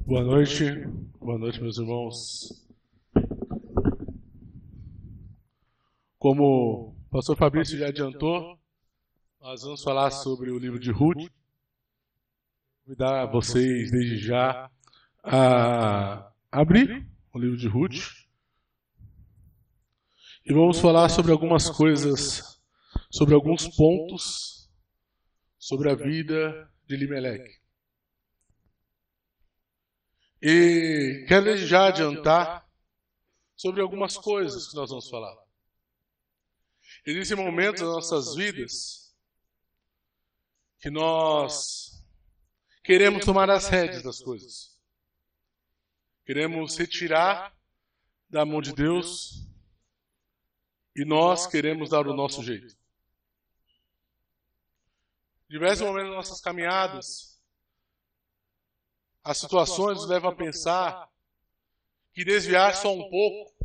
Boa noite, meus irmãos. Como o pastor Fabrício já adiantou, nós vamos falar sobre o livro de Ruth. Convidar a vocês, desde já, a abrir o livro de Ruth. E vamos falar sobre algumas coisas, sobre alguns pontos, sobre a vida de Elimeleque. E quero desde já adiantar sobre algumas coisas que nós vamos falar. Existem momentos nas nossas vidas que nós queremos tomar as rédeas das coisas. Queremos retirar da mão de Deus e nós queremos dar o nosso jeito. Diversos momentos das nossas caminhadas, as situações nos levam a pensar que desviar só um pouco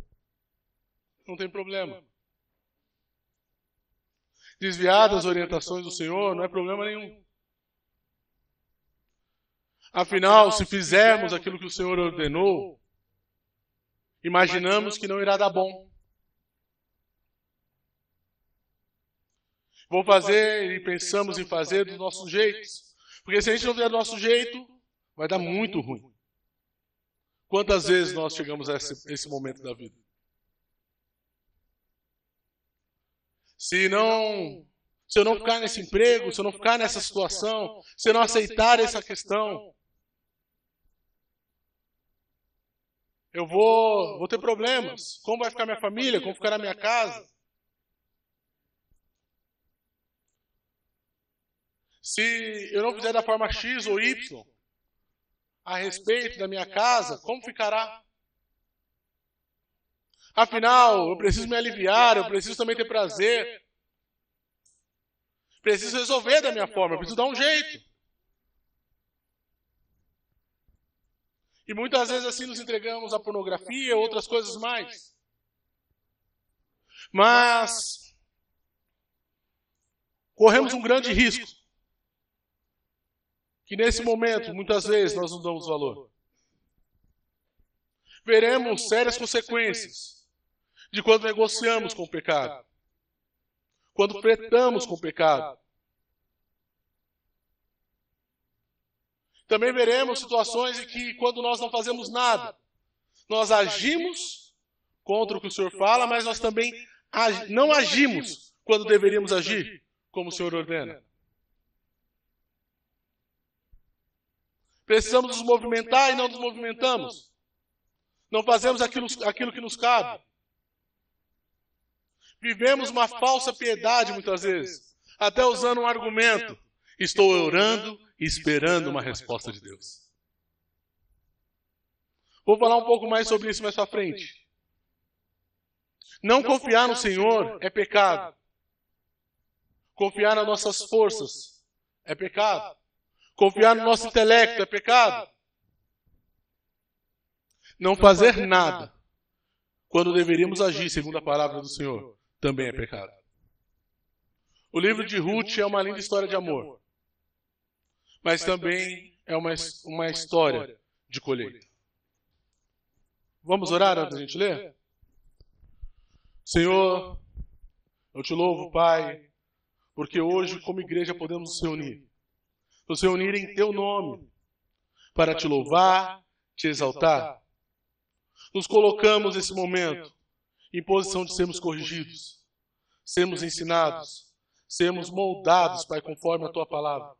não tem problema. Desviar das orientações do Senhor não é problema nenhum. Afinal, se fizermos aquilo que o Senhor ordenou, imaginamos que não irá dar bom. Vou fazer e pensamos em fazer dos nossos jeitos. Porque se a gente não fizer do nosso jeito, vai dar muito ruim. Quantas vezes nós chegamos a esse momento da vida? Se eu não ficar nesse emprego, se eu não ficar nessa situação, se eu não aceitar essa questão, eu vou ter problemas. Como vai ficar minha família? Como ficará minha casa? Se eu não fizer da forma X ou Y a respeito da minha casa, como ficará? Afinal, eu preciso me aliviar, eu preciso também ter prazer. Preciso resolver da minha forma, preciso dar um jeito. E muitas vezes assim nos entregamos à pornografia, outras coisas mais. Mas corremos um grande risco. Que nesse momento, muitas vezes, nós não damos valor. Veremos sérias consequências de quando negociamos com o pecado. Quando flertamos com o pecado. Também veremos situações em que, quando nós não fazemos nada, nós agimos contra o que o Senhor fala, mas nós também não agimos quando deveríamos agir, como o Senhor ordena. Precisamos nos movimentar e não nos movimentamos. Não fazemos aquilo que nos cabe. Vivemos uma falsa piedade muitas vezes, até usando um argumento. Estou orando e esperando uma resposta de Deus. Vou falar um pouco mais sobre isso mais para frente. Não confiar no Senhor é pecado. Confiar nas nossas forças é pecado. Confiar no nosso intelecto é pecado. Não fazer nada quando deveríamos agir segundo a palavra do Senhor também é pecado. O livro de Ruth é uma linda história de amor, mas também é uma história de colheita. Vamos orar antes da gente ler? Senhor, eu te louvo, Pai, porque hoje, como igreja, podemos nos reunir em Teu nome, para Te louvar, Te exaltar. Nos colocamos nesse momento em posição de sermos corrigidos, sermos ensinados, sermos moldados, Pai, conforme a Tua palavra.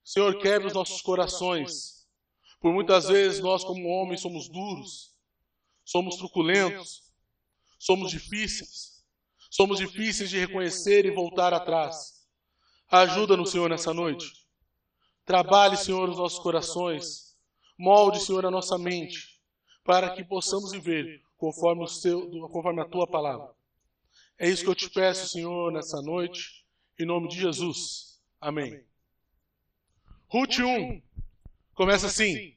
Senhor, quebra os nossos corações. Por muitas vezes nós, como homens, somos duros, somos truculentos, somos difíceis de reconhecer e voltar atrás. Ajuda-nos, Senhor, nessa noite. Trabalhe, Senhor, os nossos corações. Molde, Senhor, a nossa mente, para que possamos viver conforme a Tua palavra. É isso que eu te peço, Senhor, nessa noite, em nome de Jesus. Amém. Ruth 1 começa assim.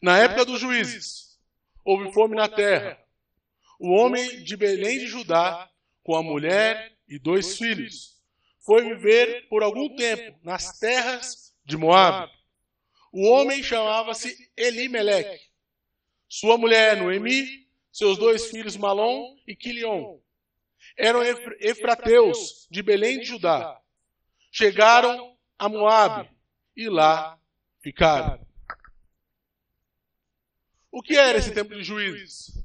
Na época dos juízes, houve fome na terra. O homem de Belém de Judá, com a mulher e 2 filhos, foi viver por algum tempo nas terras de Moabe. O homem chamava-se Elimeleque. Sua mulher, Noemi, seus 2 filhos, Malom e Quilion. Eram efrateus de Belém de Judá. Chegaram a Moabe e lá ficaram. O que era esse tempo de Juízes?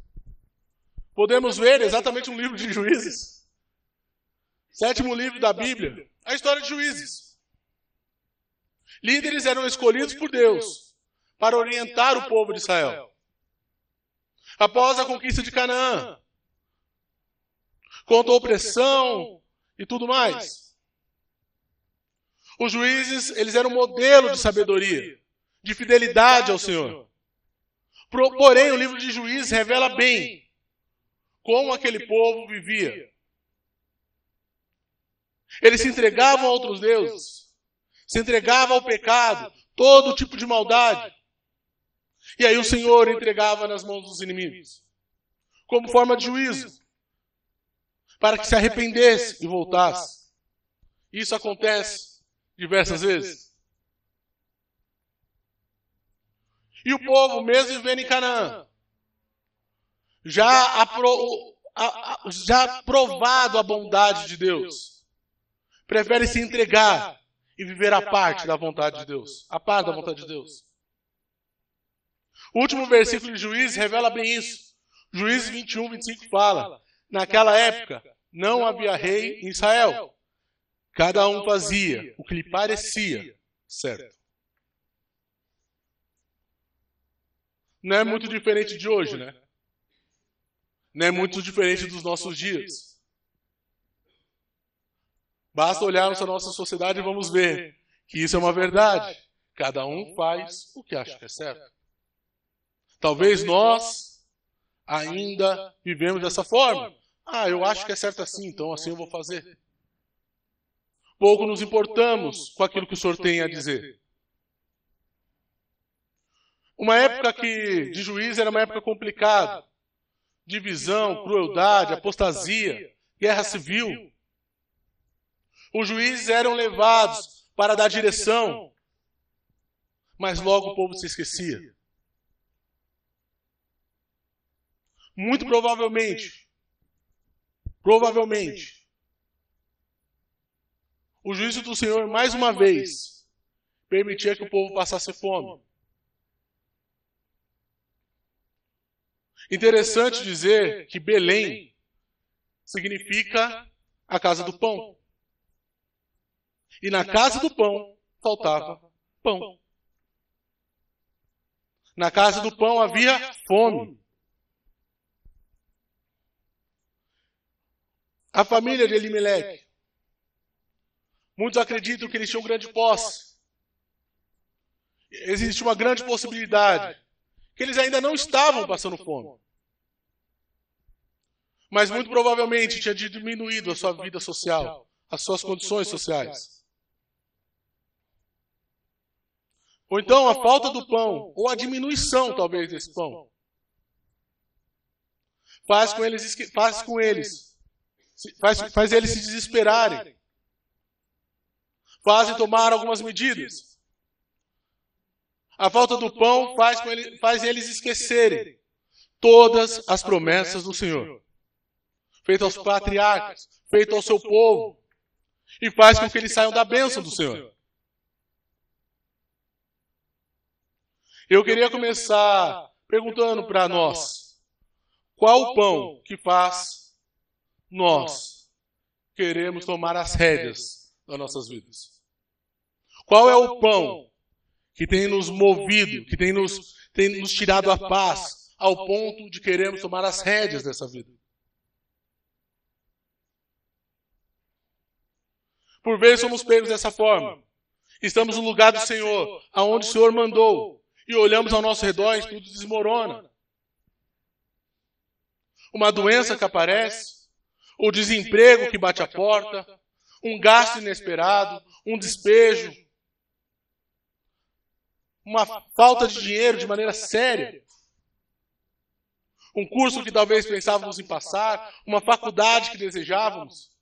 Podemos ver exatamente um livro de Juízes. 7º livro da Bíblia, a história de Juízes. Líderes eram escolhidos por Deus para orientar o povo de Israel. Após a conquista de Canaã, contra a opressão e tudo mais, os juízes, eles eram um modelo de sabedoria, de fidelidade ao Senhor. Porém, o livro de Juízes revela bem como aquele povo vivia. Eles se entregavam a outros deuses, se entregavam ao pecado, todo tipo de maldade. E aí o Senhor entregava nas mãos dos inimigos, como forma de juízo, para que se arrependesse e voltasse. Isso acontece diversas vezes. E o povo, mesmo vivendo em Canaã, já provado a bondade de Deus, prefere se entregar e viver a parte da vontade de Deus, a parte da vontade de Deus. O último versículo de Juízes revela bem isso. Juízes 21, 25 fala: naquela época não havia rei em Israel. Cada um fazia o que lhe parecia certo. Não é muito diferente de hoje, né? Não é muito diferente dos nossos dias. Basta olharmos para a nossa sociedade e vamos ver que isso é uma verdade. Cada um faz o que acha que é certo. Talvez nós ainda vivemos dessa forma. Eu acho que é certo assim, então assim eu vou fazer. Pouco nos importamos com aquilo que o Senhor tem a dizer. Uma época de juízo era uma época complicada. Divisão, crueldade, apostasia, guerra civil. Os juízes eram levados para dar direção, mas logo o povo se esquecia. Muito provavelmente, o juízo do Senhor, mais uma vez, permitia que o povo passasse fome. Interessante dizer que Belém significa a casa do pão. E na casa do pão faltava pão. Na casa do pão havia fome. A família de Elimeleque, muitos acreditam que eles tinham grande posse. Existe uma grande possibilidade que eles ainda não estavam passando fome. Mas muito provavelmente tinha diminuído a sua vida social, as suas condições sociais. Ou então a falta do pão, ou a diminuição talvez desse pão, faz eles se desesperarem. Fazem tomar algumas medidas. A falta do pão faz eles esquecerem todas as promessas do Senhor, feitas aos patriarcas, feitas ao seu povo, e faz com que eles saiam da bênção do Senhor. Eu queria começar perguntando para nós, qual o pão que faz nós queremos tomar as rédeas das nossas vidas? Qual é o pão que tem nos movido, que tem nos tirado a paz, ao ponto de queremos tomar as rédeas dessa vida? Por vezes somos pegos dessa forma. Estamos no lugar do Senhor, aonde o Senhor mandou, e olhamos ao nosso redor e tudo desmorona. Uma doença que aparece, o desemprego que bate a porta, um gasto inesperado, um despejo, uma falta de dinheiro de maneira séria, um curso que talvez pensávamos em passar, uma faculdade que desejávamos.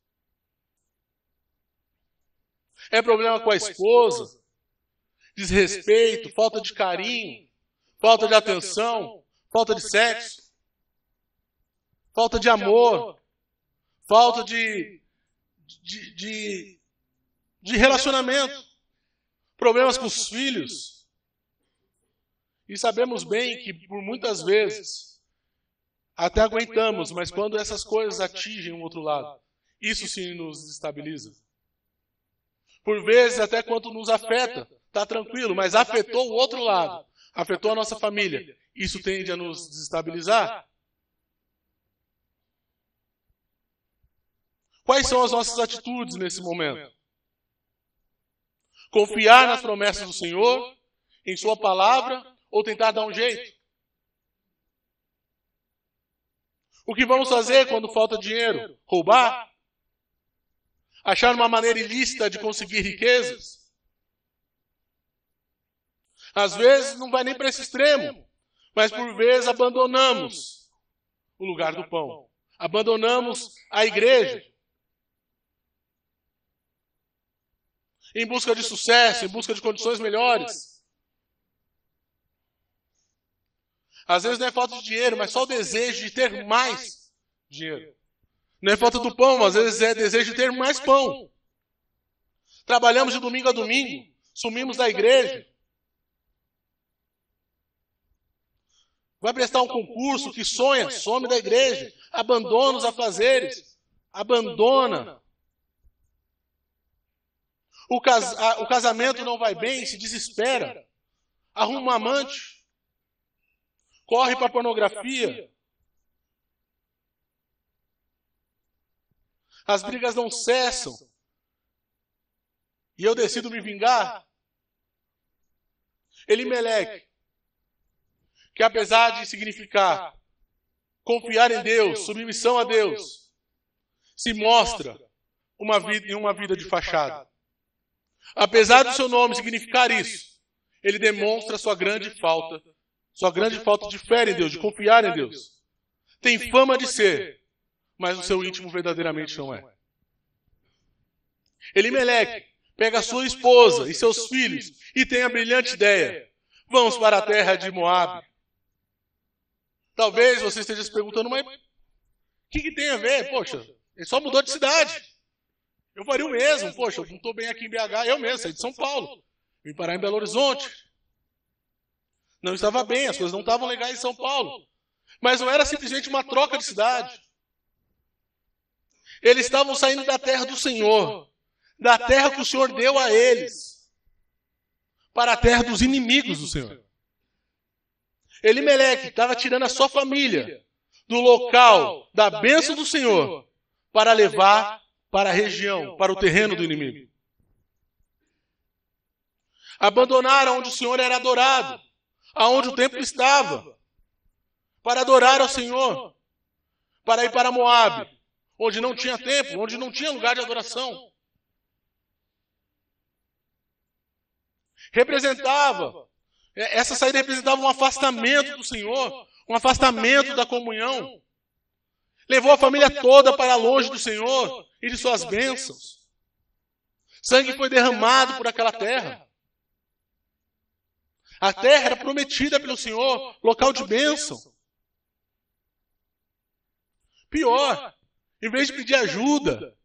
É problema com a esposa, desrespeito, falta de carinho, falta de atenção, falta de sexo, falta de amor, falta de relacionamento, problemas com os filhos. E sabemos bem que por muitas vezes até aguentamos, mas quando essas coisas atingem o outro lado, isso sim nos desestabiliza. Por vezes, até quando nos afeta, está tranquilo, mas afetou o outro lado, afetou a nossa família, isso tende a nos desestabilizar. Quais são as nossas atitudes nesse momento? Confiar nas promessas do Senhor, em sua palavra, ou tentar dar um jeito? O que vamos fazer quando falta dinheiro? Roubar? Achar uma maneira ilícita de conseguir riquezas? Às vezes não vai nem para esse extremo, mas por vezes abandonamos o lugar do pão. Abandonamos a igreja. Em busca de sucesso, em busca de condições melhores. Às vezes não é falta de dinheiro, mas só o desejo de ter mais dinheiro. Não é falta do pão, às vezes é desejo de ter mais pão. Trabalhamos de domingo a domingo, sumimos da igreja. Vai prestar um concurso que sonha, some da igreja, abandona os afazeres, abandona. O casamento não vai bem, se desespera, arruma um amante, corre para a pornografia. As brigas não cessam. E eu decido me vingar. Elimeleque, que apesar de significar confiar em Deus, submissão a Deus, se mostra em uma vida de fachada. Apesar do seu nome significar isso, ele demonstra sua grande falta de fé em Deus, de confiar em Deus. Tem fama de ser, mas o seu íntimo verdadeiramente não é. Elimeleque pega sua esposa e seus filhos e tem a brilhante ideia: vamos para a terra de Moabe. Talvez você esteja se perguntando, mas o que tem a ver? Poxa, ele só mudou de cidade. Eu faria o mesmo. Poxa, eu não estou bem aqui em BH, eu mesmo, saí de São Paulo. Vim parar em Belo Horizonte. Não estava bem, as coisas não estavam legais em São Paulo. Mas não era simplesmente uma troca de cidade. Eles estavam saindo da terra do Senhor, da terra que o Senhor deu a eles, para a terra dos inimigos do Senhor. Elimeleque estava tirando a sua família do local da bênção do Senhor para levar para a região, para o terreno do inimigo. Abandonaram onde o Senhor era adorado, aonde o templo estava, para adorar ao Senhor, para ir para Moabe, onde não tinha templo, onde não tinha lugar de adoração. Essa saída representava um afastamento do Senhor, um afastamento da comunhão. Levou a família toda para longe do Senhor e de suas bênçãos. Sangue foi derramado por aquela terra. A terra era prometida pelo Senhor, local de bênção. Pior, em vez de pedir ajuda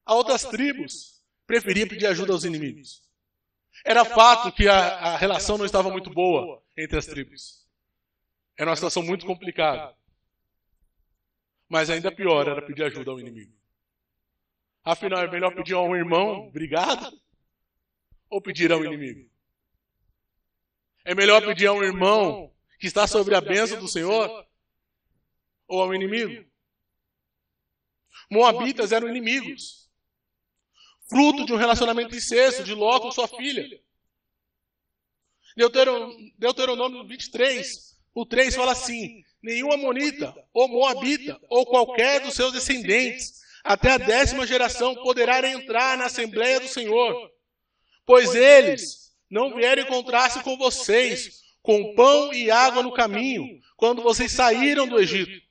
a outras tribos, preferia pedir ajuda aos inimigos. Era fato que a relação não estava muito boa entre as tribos. Era uma situação muito complicada. Mas ainda pior era pedir ajuda ao inimigo. Afinal, é melhor pedir a um irmão, obrigado, ou pedir ao inimigo? É melhor pedir a um irmão que está sobre a bênção do Senhor, ou ao inimigo? Moabitas eram inimigos, fruto de um relacionamento incesto de Ló com sua filha. Deuteronômio 23, o 3 fala assim: nenhum amonita, ou moabita, ou qualquer dos seus descendentes, até a 10ª geração, poderá entrar na Assembleia do Senhor, pois eles não vieram encontrar-se com vocês, com pão e água no caminho, quando vocês saíram do Egito.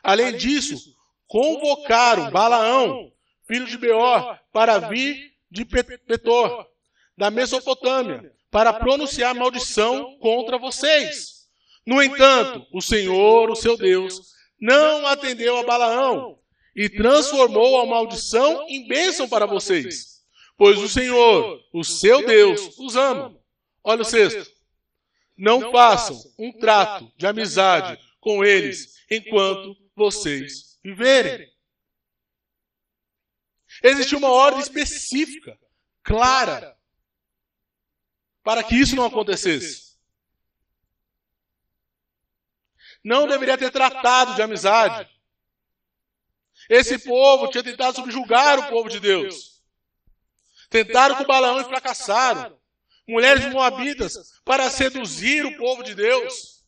Além disso, convocaram Balaão, filho de Beor, para vir de Petor, da Mesopotâmia, para pronunciar maldição contra vocês. No entanto, o Senhor, o seu Deus, não atendeu a Balaão e transformou a maldição em bênção para vocês, pois o Senhor, o seu Deus, os ama. Olha o sexto. Não façam um trato de amizade com eles enquanto vocês viverem. Existe uma ordem específica, clara, para que isso não acontecesse. Não deveria ter tratado de amizade. Esse povo tinha tentado subjugar o povo de Deus. Tentaram com Balaão e fracassaram. Mulheres moabitas para seduzir o povo de Deus.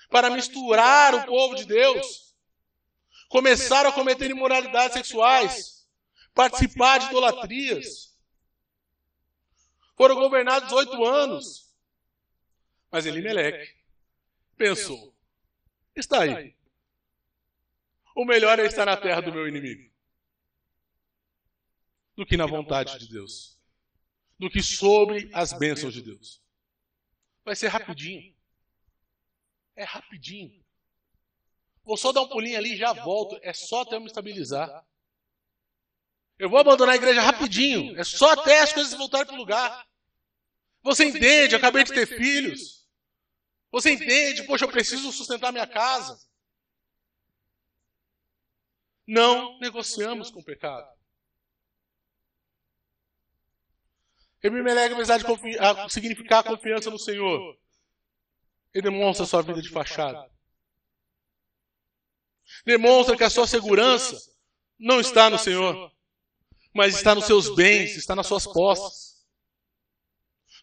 Para misturar o povo de Deus. Começaram a cometer imoralidades sexuais. Participar de idolatrias. Foram governados 18 anos. Mas Elimeleque pensou, está aí. O melhor é estar na terra do meu inimigo do que na vontade de Deus, do que sobre as bênçãos de Deus. Vai ser rapidinho. É rapidinho. Vou só dar um pulinho ali e já volto. É só até eu me estabilizar. Eu vou abandonar a igreja rapidinho. É só até as coisas voltarem para o lugar. Você entende? Eu acabei de ter filhos. Você entende? Poxa, eu preciso sustentar minha casa. Não negociamos com o pecado. Elimeleque, apesar de significar a confiança no Senhor, ele demonstra a sua vida de fachada. Demonstra que a sua segurança não está no Senhor, mas está nos seus bens, está nas suas posses.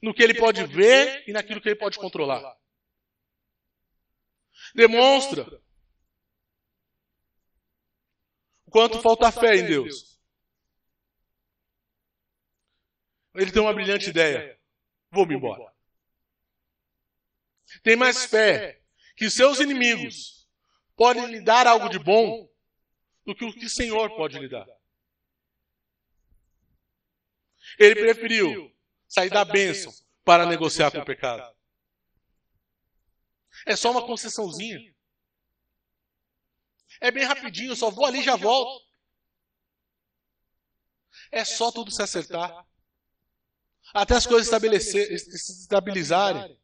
No que ele pode ver e naquilo que ele pode controlar. Demonstra o quanto falta fé em Deus. Ele tem uma brilhante ideia. Vou-me embora. Tem mais fé que seus inimigos podem lhe dar algo de bom do que o que o Senhor pode lhe dar. Ele preferiu sair da bênção para negociar com o pecado. É só uma concessãozinha. É bem rapidinho, só vou ali e já volto. É só tudo se acertar. Até as coisas se estabilizarem.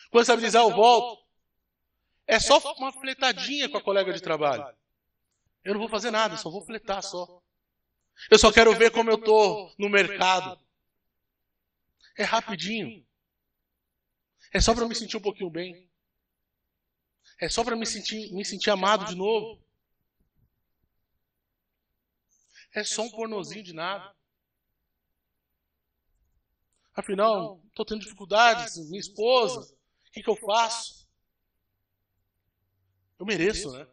Quando estabilizar, eu volto. É só uma fletadinha com a colega de trabalho. Eu não vou fazer nada, só vou fletar só. Eu só quero ver como eu estou no mercado. É rapidinho. É só para eu me sentir um pouquinho bem. É só para me sentir amado de novo. É só um pornozinho de nada. Afinal, estou tendo dificuldades, minha esposa, o que eu faço? Eu mereço, né?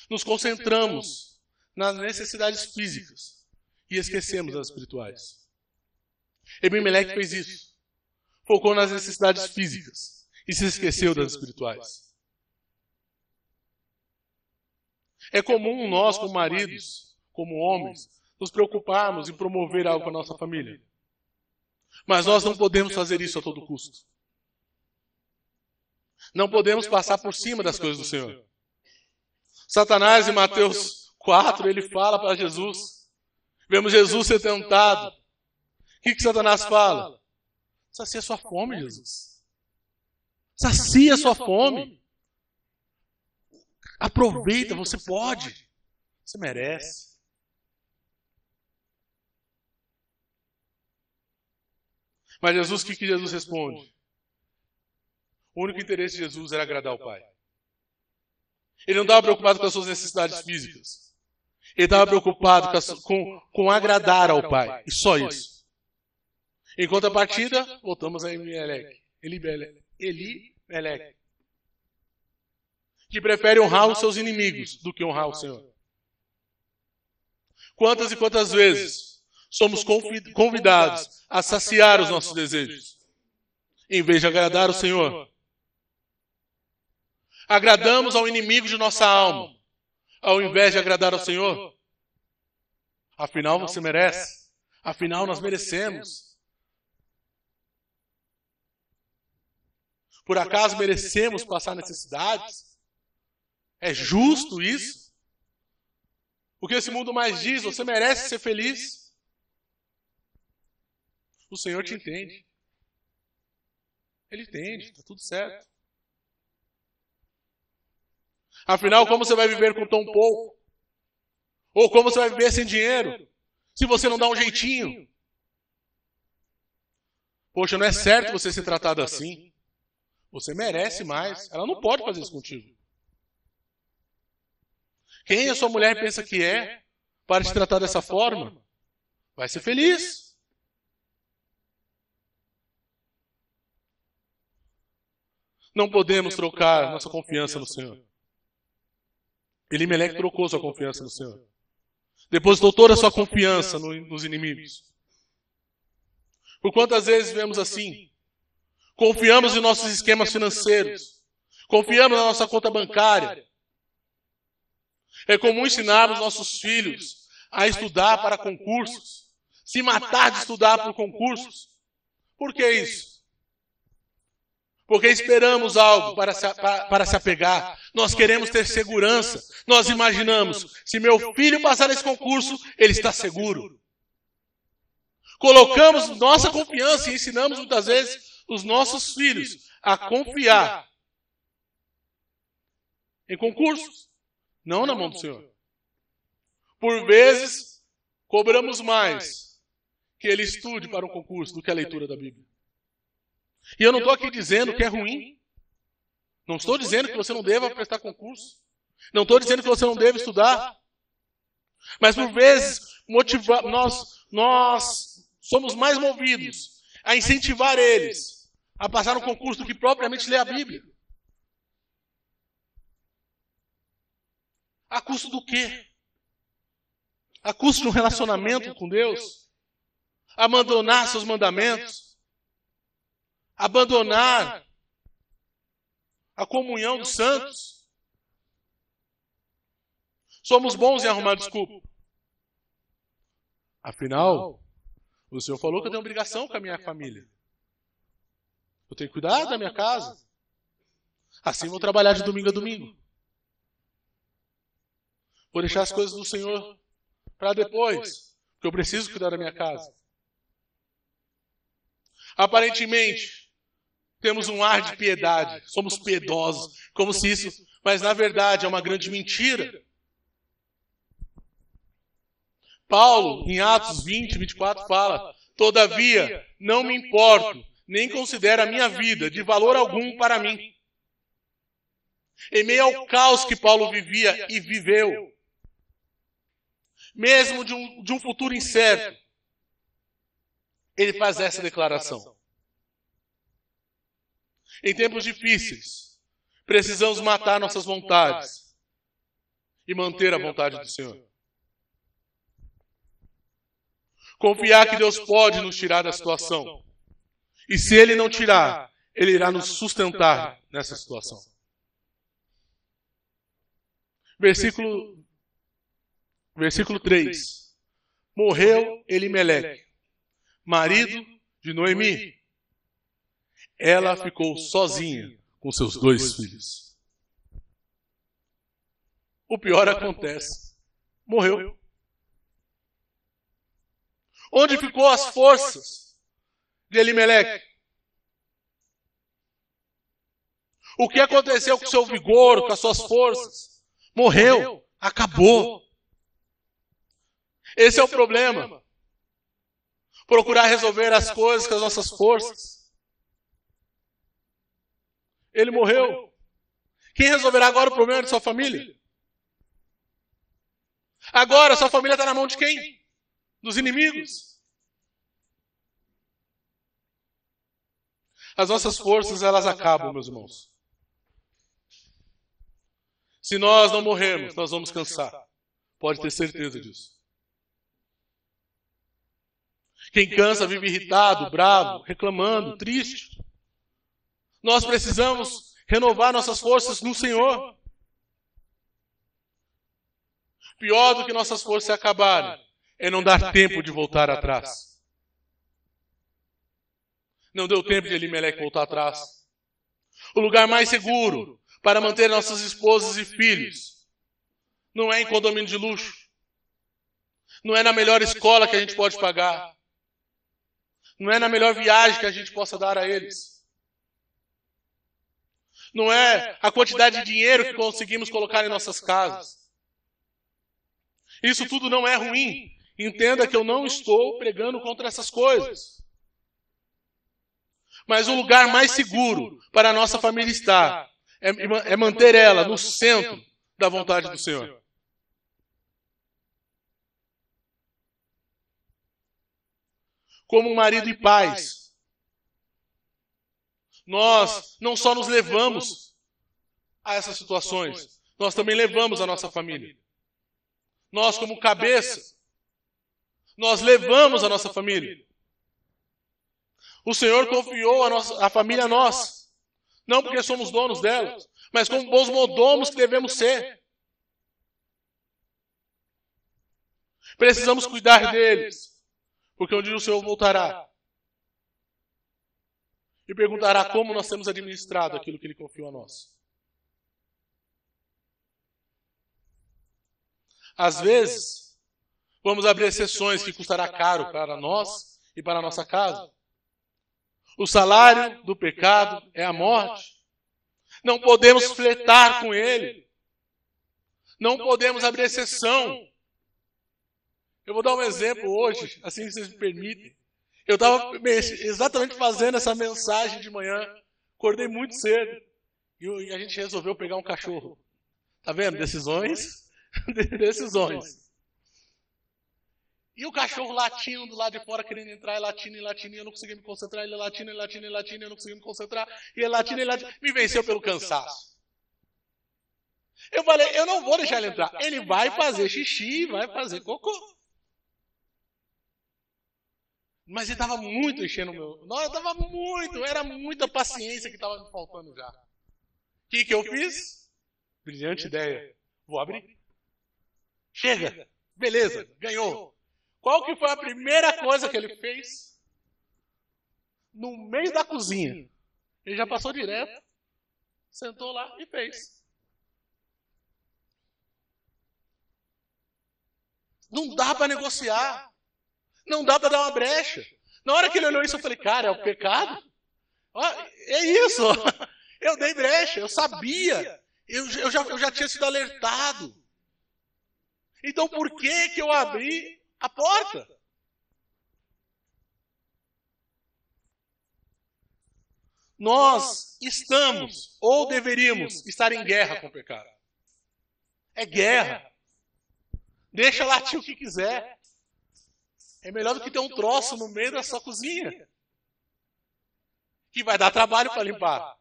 Nos concentramos nas necessidades físicas e esquecemos das espirituais. Elimeleque fez isso. Focou nas necessidades físicas e se esqueceu das espirituais. É comum nós, como maridos, como homens, nos preocuparmos em promover algo para a nossa família. Mas nós não podemos fazer isso a todo custo. Não podemos passar por cima das coisas do Senhor. Satanás, em Mateus 4, ele fala para Jesus. Vemos Jesus ser tentado. O que Satanás fala? Sacia sua fome, Jesus. Sacia sua fome. Aproveita, você pode. Você merece. Mas Jesus, o que Jesus responde? O único interesse de Jesus era agradar o Pai. Ele não estava preocupado com as suas necessidades físicas. Ele estava preocupado com agradar ao Pai. E só isso. Em contrapartida, voltamos a Elimeleque. Elimeleque. Que prefere honrar os seus inimigos do que honrar o Senhor. Quantas e quantas vezes somos convidados a saciar os nossos desejos, em vez de agradar o Senhor? Agradamos ao inimigo de nossa alma, ao invés de agradar ao Senhor? Afinal, você merece. Afinal, nós merecemos. Por acaso merecemos passar necessidades? É justo isso? O que esse mundo mais diz? Você merece ser feliz? O Senhor te entende. Ele entende, está tudo certo. Afinal, como você vai viver com tão pouco? Ou como você vai viver sem dinheiro? Se você não dá um jeitinho? Poxa, não é certo você ser tratado assim. Você merece mais. Ela não pode fazer isso contigo. Quem a sua mulher pensa que é para te tratar dessa forma? Vai ser feliz. Não podemos trocar nossa confiança no Senhor. Elimeleque trocou sua confiança no Senhor. Depositou toda a sua confiança nos inimigos. Por quantas vezes vemos assim? Confiamos em nossos esquemas financeiros. Confiamos na nossa conta bancária. É comum ensinarmos nossos filhos a estudar para concursos. Se matar de estudar por concursos. Por que isso? Porque esperamos algo para se apegar. Nós queremos ter segurança. Nós imaginamos, se meu filho passar nesse concurso, ele está seguro. Colocamos nossa confiança e ensinamos muitas vezes os nossos filhos a confiar em concursos, não na mão do Senhor. Por vezes, cobramos mais que ele estude para um concurso do que a leitura da Bíblia. E eu não estou aqui dizendo que é ruim. Não estou dizendo que você não deva prestar concurso. Não estou dizendo que você não deve estudar. Mas por vezes, nós somos mais movidos a incentivar eles a passar no concurso do que propriamente ler a Bíblia. A custo do quê? A custo de um relacionamento com Deus? Abandonar seus mandamentos? Abandonar a comunhão dos santos? Somos bons em arrumar desculpa. Afinal, o Senhor falou que eu tenho obrigação com a minha família. Eu tenho que cuidar da minha casa. Assim vou trabalhar de domingo a domingo. Vou deixar as coisas do Senhor para depois, porque eu preciso cuidar da minha casa. Aparentemente, temos um ar de piedade, somos piedosos, como se isso, mas na verdade é uma grande mentira. Paulo, em Atos 20, 24, fala: todavia, não me importo, nem considero a minha vida de valor algum para mim. Em meio ao caos que Paulo vivia e viveu, mesmo de um futuro incerto, ele faz essa declaração. Em tempos difíceis, precisamos matar nossas vontades e manter a vontade do Senhor. Confiar que Deus pode nos tirar da situação. E se Ele não tirar, Ele irá nos sustentar nessa situação. Versículo 3. Morreu Elimeleque, marido de Noemi. Ela ficou sozinha com seus 2 filhos. O pior acontece. Morreu. Onde ficou as forças de Elimeleque? O que aconteceu com o seu vigor, com as suas forças? Morreu. Acabou. Esse é o problema. Procurar resolver as coisas com as nossas forças. Ele morreu. Quem resolverá agora o problema de sua família? Agora sua família está na mão de quem? Dos inimigos. As nossas forças, elas acabam, meus irmãos. Se nós não morrermos, nós vamos cansar. Pode ter certeza disso. Quem cansa vive irritado, bravo, reclamando, triste. Nós precisamos renovar nossas forças no Senhor. Pior do que nossas forças se acabarem é não dar tempo de voltar atrás. Não deu tempo de Elimeleque voltar atrás. O lugar mais seguro para manter nossas esposas e filhos não é em condomínio de luxo. Não é na melhor escola que a gente pode pagar. Não é na melhor viagem que a gente possa dar a eles. Não é a quantidade de dinheiro que conseguimos colocar em nossas casas. Isso tudo não é ruim. Entenda que eu não estou pregando contra essas coisas. Mas o lugar mais seguro para a nossa família estar é manter ela no centro da vontade do Senhor. Como marido e pais, nós não só nos levamos a essas situações, nós também levamos a nossa família. Nós, como cabeça, nós levamos a nossa família. O Senhor confiou a família a nós. Não porque somos donos dela, mas como bons mordomos que devemos ser. Precisamos cuidar deles, porque um dia o Senhor voltará e perguntará como nós temos administrado aquilo que Ele confiou a nós. Às vezes, vamos abrir exceções que custará caro para nós e para a nossa casa. O salário do pecado é a morte. Não podemos flertar com ele. Não podemos abrir exceção. Eu vou dar um exemplo hoje, assim que vocês me permitem. Eu estava exatamente fazendo essa mensagem de manhã. Acordei muito cedo. E a gente resolveu pegar um cachorro. Tá vendo? Decisões. Decisões. E o cachorro latindo do lado de fora, querendo entrar, e latindo, e eu não conseguia me concentrar, ele latindo, e eu não conseguia me concentrar, e ele latindo, me venceu pelo cansaço. Eu falei, eu não vou deixar ele entrar, ele vai fazer xixi, vai fazer cocô. Mas ele estava muito enchendo o meu... Nossa, estava muito, era muita paciência que estava me faltando já. O que eu fiz? Brilhante ideia. Vou abrir. Chega, beleza, ganhou. Qual que foi a primeira coisa que ele fez? No meio da cozinha. Ele já passou direto, sentou lá e fez. Não dá para negociar. Não dá para dar uma brecha. Na hora que ele olhou isso, eu falei, cara, é o pecado? É isso. Eu dei brecha, eu sabia. Eu já tinha sido alertado. Então por que eu abri a porta? Nós estamos, ou deveríamos, estar em guerra com o pecado. É guerra. Deixa latir o que quiser. É melhor do que ter um troço no meio da sua cozinha, que vai dar trabalho para limpar.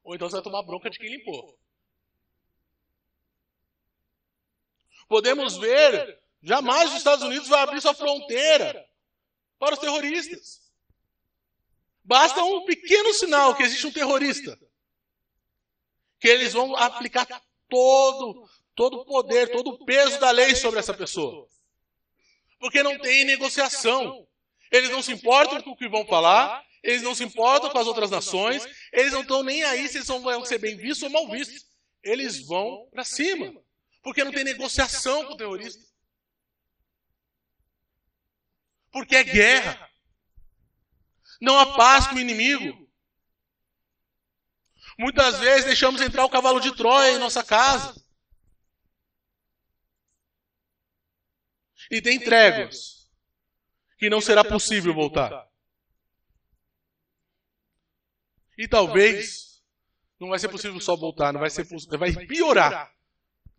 Ou então você vai tomar bronca de quem limpou. Podemos ver, jamais os Estados Unidos vai abrir sua fronteira para os terroristas. Basta um pequeno sinal que existe um terrorista, que eles vão aplicar todo o poder, todo o peso da lei sobre essa pessoa. Porque não tem negociação. Eles não se importam com o que vão falar, eles não se importam com as outras nações, eles não estão nem aí se eles vão ser bem vistos ou mal vistos. Eles vão para cima. Porque não tem negociação com o terrorista. Porque é guerra. Não há paz com o inimigo. Muitas vezes deixamos entrar o cavalo de Troia em nossa casa. E tem tréguas que não será possível voltar. E talvez não vai ser possível só voltar, não vai ser possível, vai piorar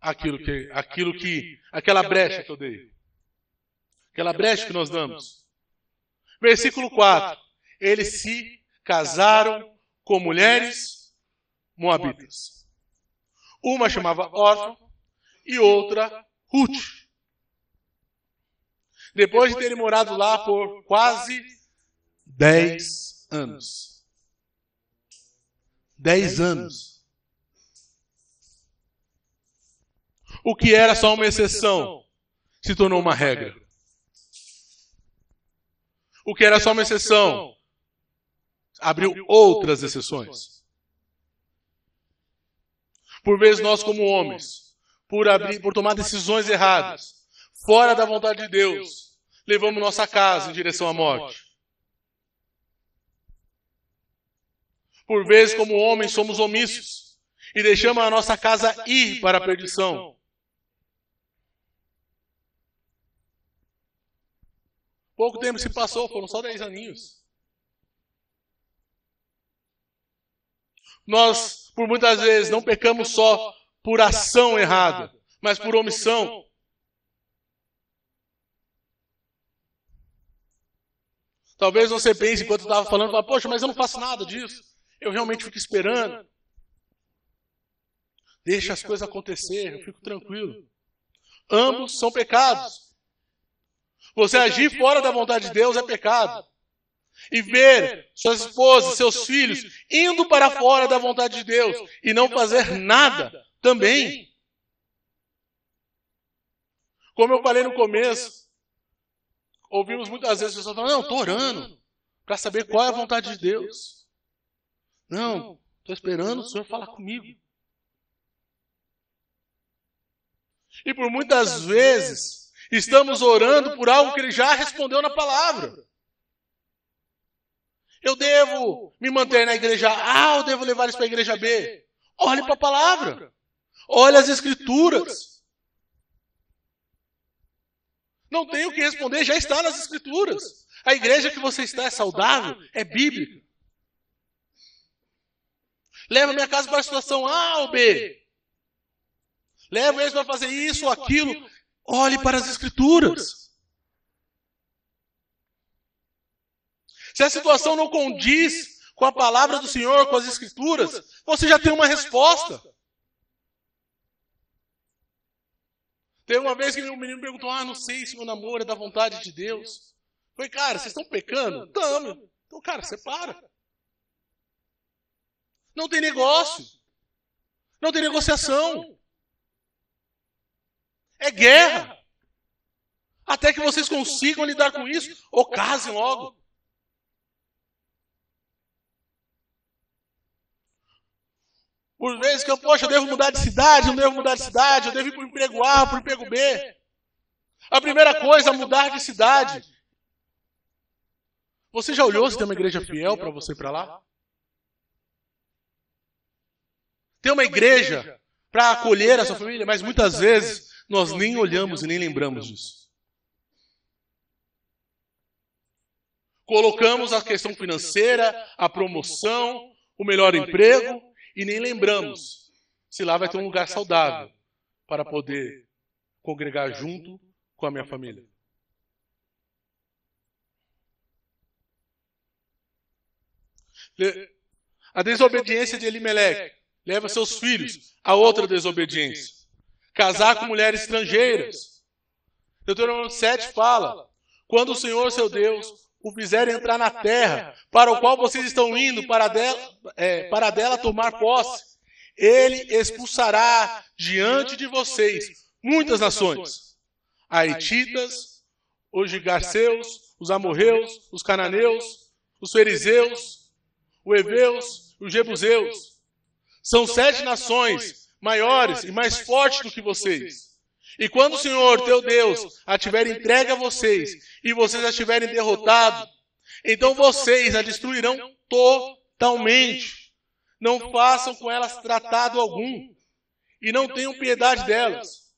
aquela brecha que eu dei. Aquela brecha que nós damos. Versículo 4. Eles se casaram com mulheres moabitas. Uma chamava Orfa e outra Ruth. Depois de terem morado lá por quase 10 anos. 10 anos. O que era só uma exceção se tornou uma regra. O que era só uma exceção abriu outras exceções. Por vezes nós, como homens, por tomar decisões erradas, fora da vontade de Deus, levamos nossa casa em direção à morte. Por vezes, como homens, somos omissos e deixamos a nossa casa ir para a perdição. Pouco tempo se passou, foram só 10 aninhos. Nós, por muitas vezes, não pecamos só por ação errada, mas por omissão. Talvez você pense, enquanto eu estava falando, poxa, mas eu não faço nada disso. Eu realmente fico esperando. Deixa as coisas acontecer, eu fico tranquilo. Ambos são pecados. Você agir fora da vontade de Deus é pecado. E ver suas esposas, seus filhos, indo para fora da vontade de Deus e não fazer nada também. Como eu falei no começo, ouvimos muitas vezes pessoas falando, não, estou orando para saber qual é a vontade de Deus. Não, estou esperando o Senhor falar comigo. E por muitas vezes estamos orando por algo que Ele já respondeu na palavra. Eu devo me manter na igreja A, eu devo levar isso para a igreja B. Olhe para a palavra. Olhe as Escrituras. Não tem o que responder, já está nas Escrituras. A igreja que você está é saudável, é bíblica. Leva minha casa para a situação A ou B. Leva eles para fazer isso ou aquilo. Olhe para as Escrituras. Se a situação não condiz com a palavra do Senhor, com as Escrituras, você já tem uma resposta. Teve uma vez que um menino perguntou, não sei se meu namoro é da vontade de Deus. Eu falei, cara, vocês estão pecando? Estamos. Então, cara, separa. Não tem negócio. Não tem negociação. É guerra. Até que vocês consigam lidar com isso, ou casem logo. Por vezes que eu devo mudar de cidade, não devo mudar de cidade, eu devo ir para o emprego A, para o emprego B. A primeira coisa, mudar de cidade. Você já olhou se tem uma igreja fiel para você ir para lá? Tem uma igreja para acolher a sua família, mas muitas vezes nós nem olhamos e nem lembramos disso. Colocamos a questão financeira, a promoção, o melhor emprego, e nem lembramos se lá vai ter um lugar saudável para poder congregar junto com a minha família. A desobediência de Elimeleque leva seus filhos a outra desobediência. Casar com mulheres estrangeiras. Deuteronômio 7 fala, quando o Senhor, seu Deus, o fizer entrar na terra, para o qual vocês estão indo, para dela tomar posse, Ele expulsará diante de vocês muitas nações. A Hititas, os Gigarseus, os Amorreus, os Cananeus, os Ferizeus, os Heveus, os Jebuseus. São 7 nações maiores e mais fortes do que vocês. E quando o Senhor, teu Deus, a tiver entregue a vocês, e vocês a tiverem derrotado, então vocês a destruirão totalmente. Não façam com elas tratado algum, e não tenham piedade delas.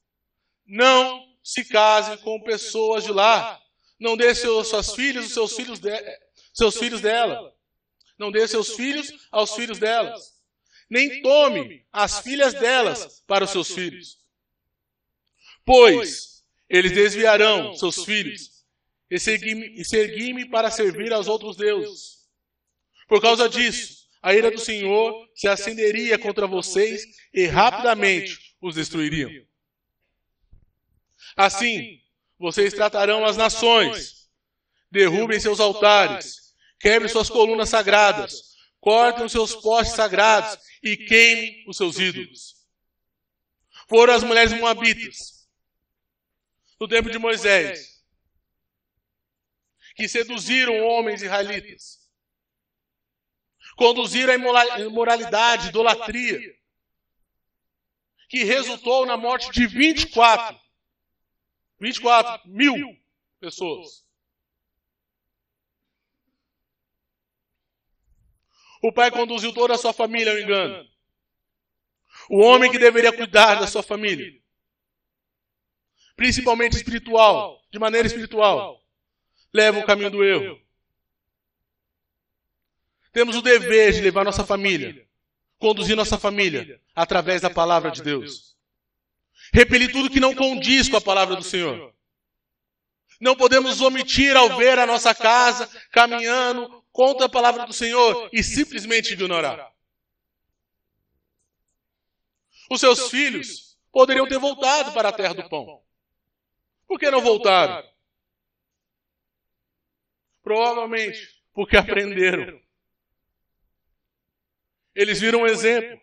Não se casem com pessoas de lá. Não dê suas filhas, seus filhos dela. Não dê seus filhos aos filhos delas. Nem tome as filhas delas para os seus filhos. Pois eles desviarão seus filhos e seguir-me para servir aos outros deuses. Por causa disso, a ira do Senhor se acenderia contra vocês e rapidamente os destruiriam. Assim, vocês tratarão as nações, derrubem seus altares, quebrem suas colunas sagradas, cortem os seus postes sagrados e queimem os seus ídolos. Foram as mulheres moabitas. no tempo de Moisés, que seduziram homens israelitas, conduziram a imoralidade, idolatria, que resultou na morte de 24 mil pessoas. O pai conduziu toda a sua família ao engano. O homem que deveria cuidar da sua família, principalmente espiritual, de maneira espiritual, leva o caminho do erro. Temos o dever de levar nossa família, conduzir nossa família através da palavra de Deus. Repelir tudo que não condiz com a palavra do Senhor. Não podemos omitir ao ver a nossa casa caminhando contra a palavra do Senhor e simplesmente ignorar. Os seus filhos poderiam ter voltado para a terra do pão. Por que não voltaram? Provavelmente porque aprenderam. Eles viram um exemplo.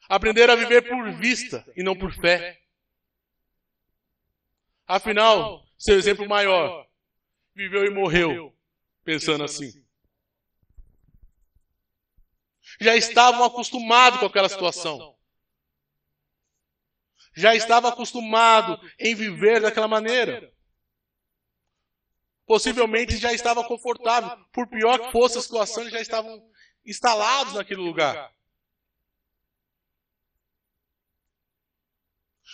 Aprenderam a viver por vista e não por fé. Afinal, seu exemplo maior viveu e morreu pensando assim. Já estavam acostumados com aquela situação. Já estavam acostumados em viver daquela maneira. Possivelmente já estavam confortáveis. Por pior que fosse a situação, já estavam instalados naquele lugar.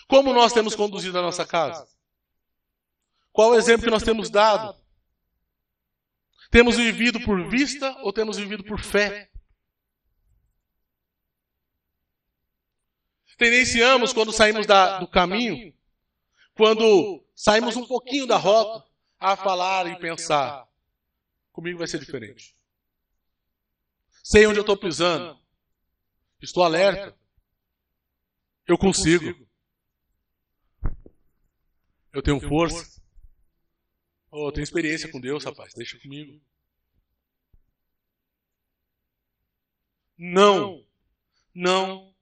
Como nós temos conduzido a nossa casa? Qual o exemplo que nós temos dado? Temos vivido por vista ou temos vivido por fé? Tendenciamos, quando saímos do caminho, quando saímos um pouquinho da rota, a falar e pensar: comigo vai ser diferente. Sei onde eu estou pisando. Estou alerta. Eu consigo. Eu tenho força. Oh, eu tenho experiência com Deus, rapaz. Deixa comigo. Não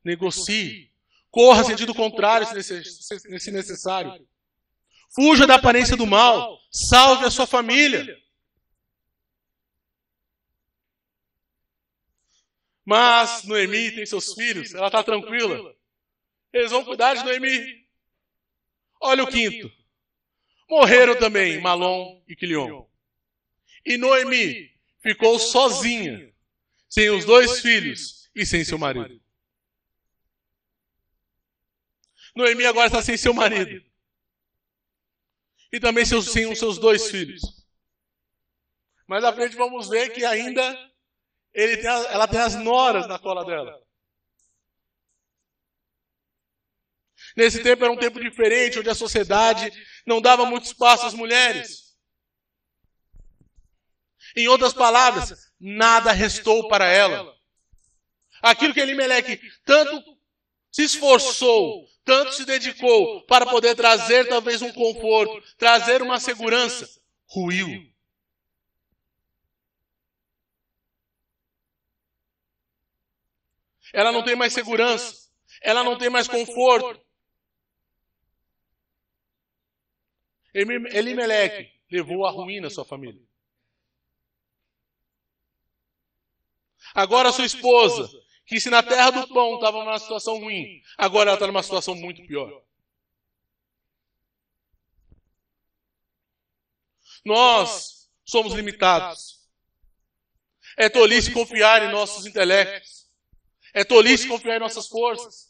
negocie. Corra sentido contrário se necessário. Fuja da aparência do mal. Salve a sua família. Mas Noemi tem seus filhos. Ela está tranquila. Eles vão cuidar de Noemi. Olha o quinto. Morreram também Malom e Quilion. E Noemi ficou sozinha, sem os 2 filhos e sem seu marido. Noemi agora está sem seu marido. E também sem os seus 2 filhos. Mas à frente vamos ver que ainda ela tem as noras na cola dela. Nesse tempo era um tempo diferente, onde a sociedade não dava muito espaço às mulheres. Em outras palavras, nada restou para ela. Aquilo que Elimeleque tanto se esforçou, tanto se dedicou para poder trazer talvez um conforto, trazer uma segurança, ruiu. Ela não tem mais segurança, ela não tem mais conforto. Elimeleque levou à ruína a sua família. Agora sua esposa, que se na terra do pão estava numa situação ruim, agora ela está numa situação muito pior. Nós somos limitados. É tolice confiar em nossos intelectos. É tolice confiar em nossas forças.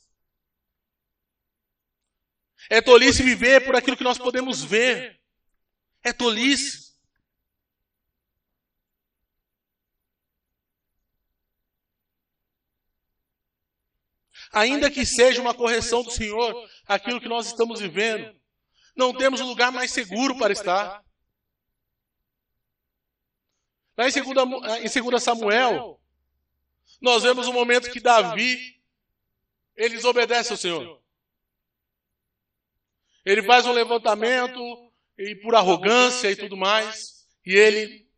É tolice viver por aquilo que nós podemos ver. É tolice. Ainda que seja uma correção do Senhor, aquilo que nós estamos vivendo, não temos um lugar mais seguro para estar. Lá em 2 Samuel, nós vemos um momento que Davi, ele desobedece ao Senhor. Ele faz um levantamento e por arrogância e tudo mais, e ele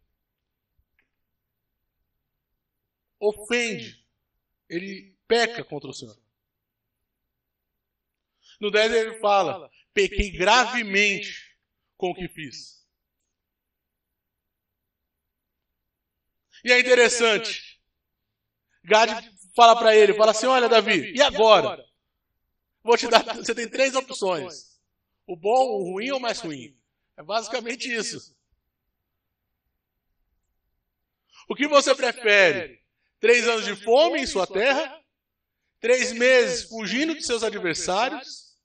ofende, ele peca contra o Senhor. No 10 ele fala: pequei gravemente com o que fiz. E é interessante. Gade fala para ele, fala assim, olha Davi, e agora? Vou te dar, você tem 3 opções. O bom, o ruim ou o mais ruim? É basicamente isso. O que você prefere? 3 anos de fome em sua terra? 3 meses fugindo de seus adversários,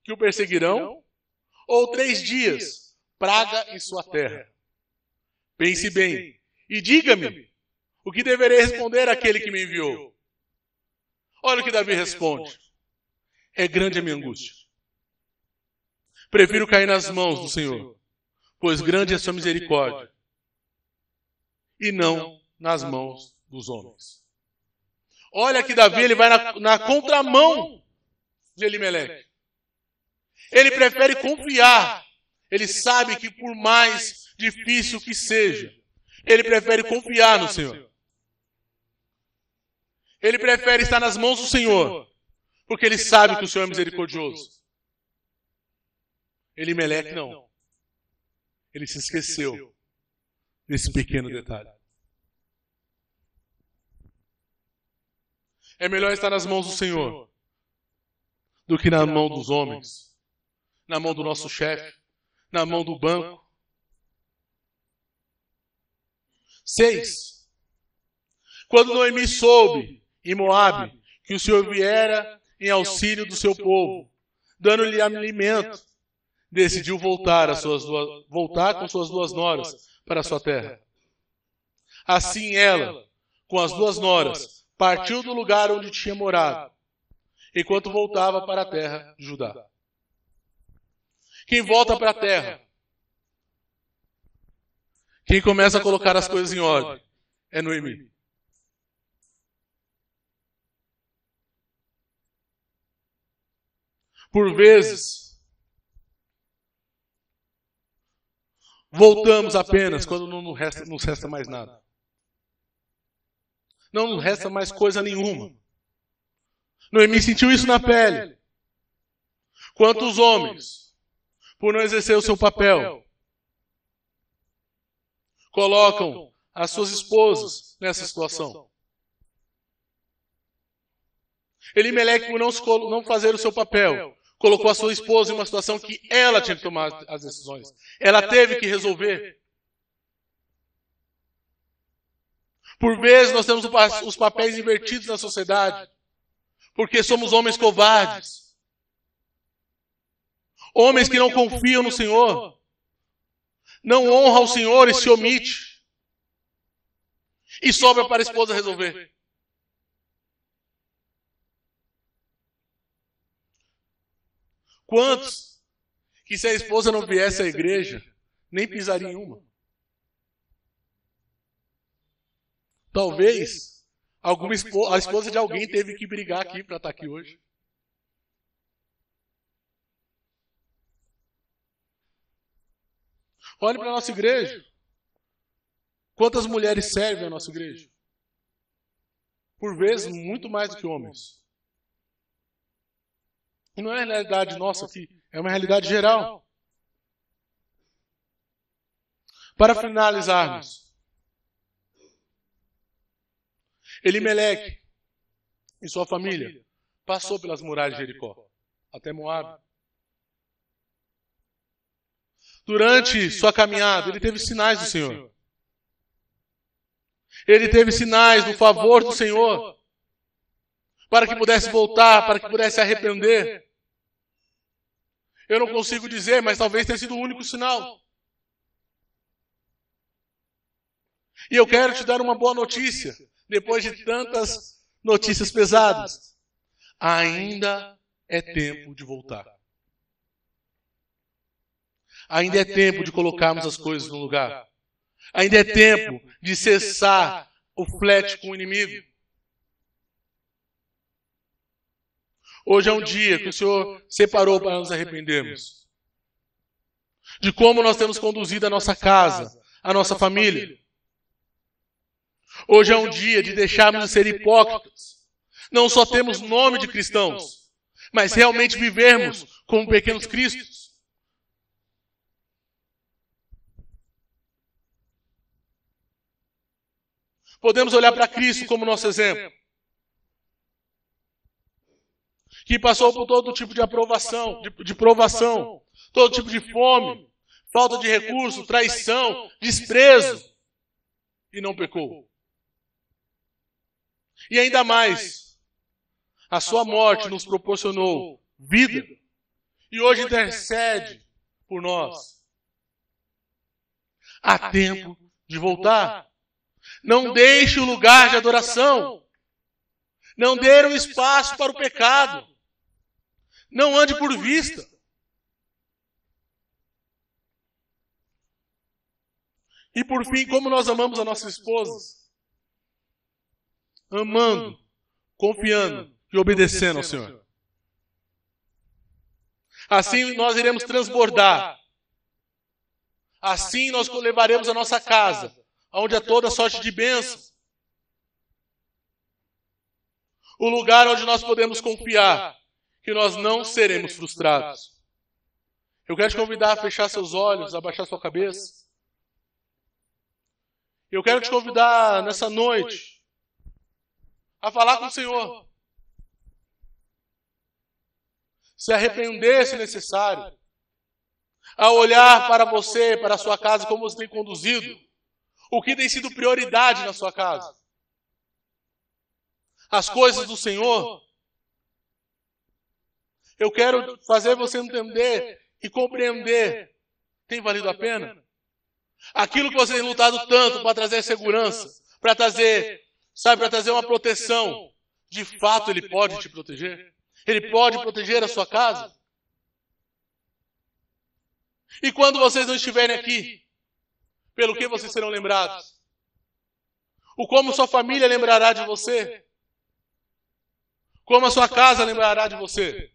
que o perseguirão? Ou 3 dias, praga em sua terra? Pense bem e diga-me o que deverei responder àquele que me enviou. Olha o que Davi responde. É grande a minha angústia. Prefiro cair nas mãos do Senhor, pois grande é a sua misericórdia, e não nas mãos dos homens. Olha que Davi ele vai na contramão de Elimeleque. Ele prefere confiar. Ele sabe que por mais difícil que seja, ele prefere confiar no Senhor. Ele prefere estar nas mãos do Senhor, porque ele sabe que o Senhor é misericordioso. Elimeleque não. Ele se esqueceu desse pequeno detalhe. É melhor estar nas mãos do Senhor do que na mão dos homens, na mão do nosso chefe, na mão do banco. 6. Quando Noemi soube em Moabe que o Senhor viera em auxílio do seu povo, dando-lhe alimento, decidiu voltar com suas 2 noras para a sua terra. Assim ela, com as 2 noras, partiu do lugar onde tinha morado, enquanto voltava para a terra de Judá. Quem volta para a terra, quem começa a colocar as coisas em ordem, é Noemi. Por vezes, voltamos apenas quando não nos resta mais nada. Não nos resta mais coisa nenhuma. Noemi sentiu isso na pele. Quantos homens, por não exercer o seu papel, colocam as suas esposas nessa situação? Elimeleque, por não fazer o seu papel, colocou a sua esposa em uma situação que ela tinha que tomar as decisões. Ela teve que resolver. Por vezes nós temos os papéis invertidos na sociedade, porque somos homens covardes. Homens que não confiam no Senhor, não honram o Senhor e se omite. E sobra para a esposa resolver. Quantos que se a esposa não viesse à igreja, nem pisaria em uma? Talvez a esposa de alguém teve que brigar aqui para estar aqui hoje. Olhe para a nossa igreja. Quantas mulheres servem a nossa igreja? Por vezes, muito mais do que homens. E não é uma realidade nossa aqui, é uma realidade geral. Para finalizarmos, Elimeleque e sua família passou pelas muralhas de Jericó, até Moabe. Durante sua caminhada, ele teve sinais do Senhor. Ele teve sinais do favor do Senhor, para que pudesse voltar, para que pudesse se arrepender. Eu não consigo dizer, mas talvez tenha sido o único sinal. E eu quero te dar uma boa notícia, depois de tantas notícias pesadas. Ainda é tempo de voltar. Ainda é tempo de colocarmos as coisas no lugar. Ainda é tempo de cessar o flerte com o inimigo. Hoje é um dia que o Senhor separou para nos arrependermos. De como nós temos conduzido a nossa casa, a nossa família. Hoje é um dia de deixarmos de ser hipócritas. Não só temos nome de cristãos, mas realmente vivermos como pequenos cristos. Podemos olhar para Cristo como nosso exemplo, que passou por todo tipo de aprovação, de provação, todo tipo de fome, falta de recurso, traição, desprezo, e não pecou. E ainda mais, a sua morte nos proporcionou vida, e hoje intercede por nós. Há tempo de voltar. Não deixe o lugar de adoração. Não dê um espaço para o pecado. Não ande por vista. E por fim, como nós amamos a nossa esposa? Amando, confiando e obedecendo ao Senhor. Assim nós iremos transbordar. Assim nós levaremos a nossa casa, onde há toda sorte de bênção. O lugar onde nós podemos confiar que nós não seremos frustrados. Eu quero te convidar a fechar seus olhos, a abaixar sua cabeça. Eu quero te convidar nessa noite a falar com o Senhor. Se arrepender se necessário. A olhar para você, para a sua casa, como você tem conduzido. O que tem sido prioridade na sua casa. As coisas do Senhor. Eu quero fazer você entender e compreender. Tem valido a pena? Aquilo que você tem lutado tanto para trazer segurança, para trazer, para trazer uma proteção, de fato Ele pode te proteger? Ele pode proteger a sua casa? E quando vocês não estiverem aqui, pelo que vocês serão lembrados? O como sua família lembrará de você? Como a sua casa lembrará de você?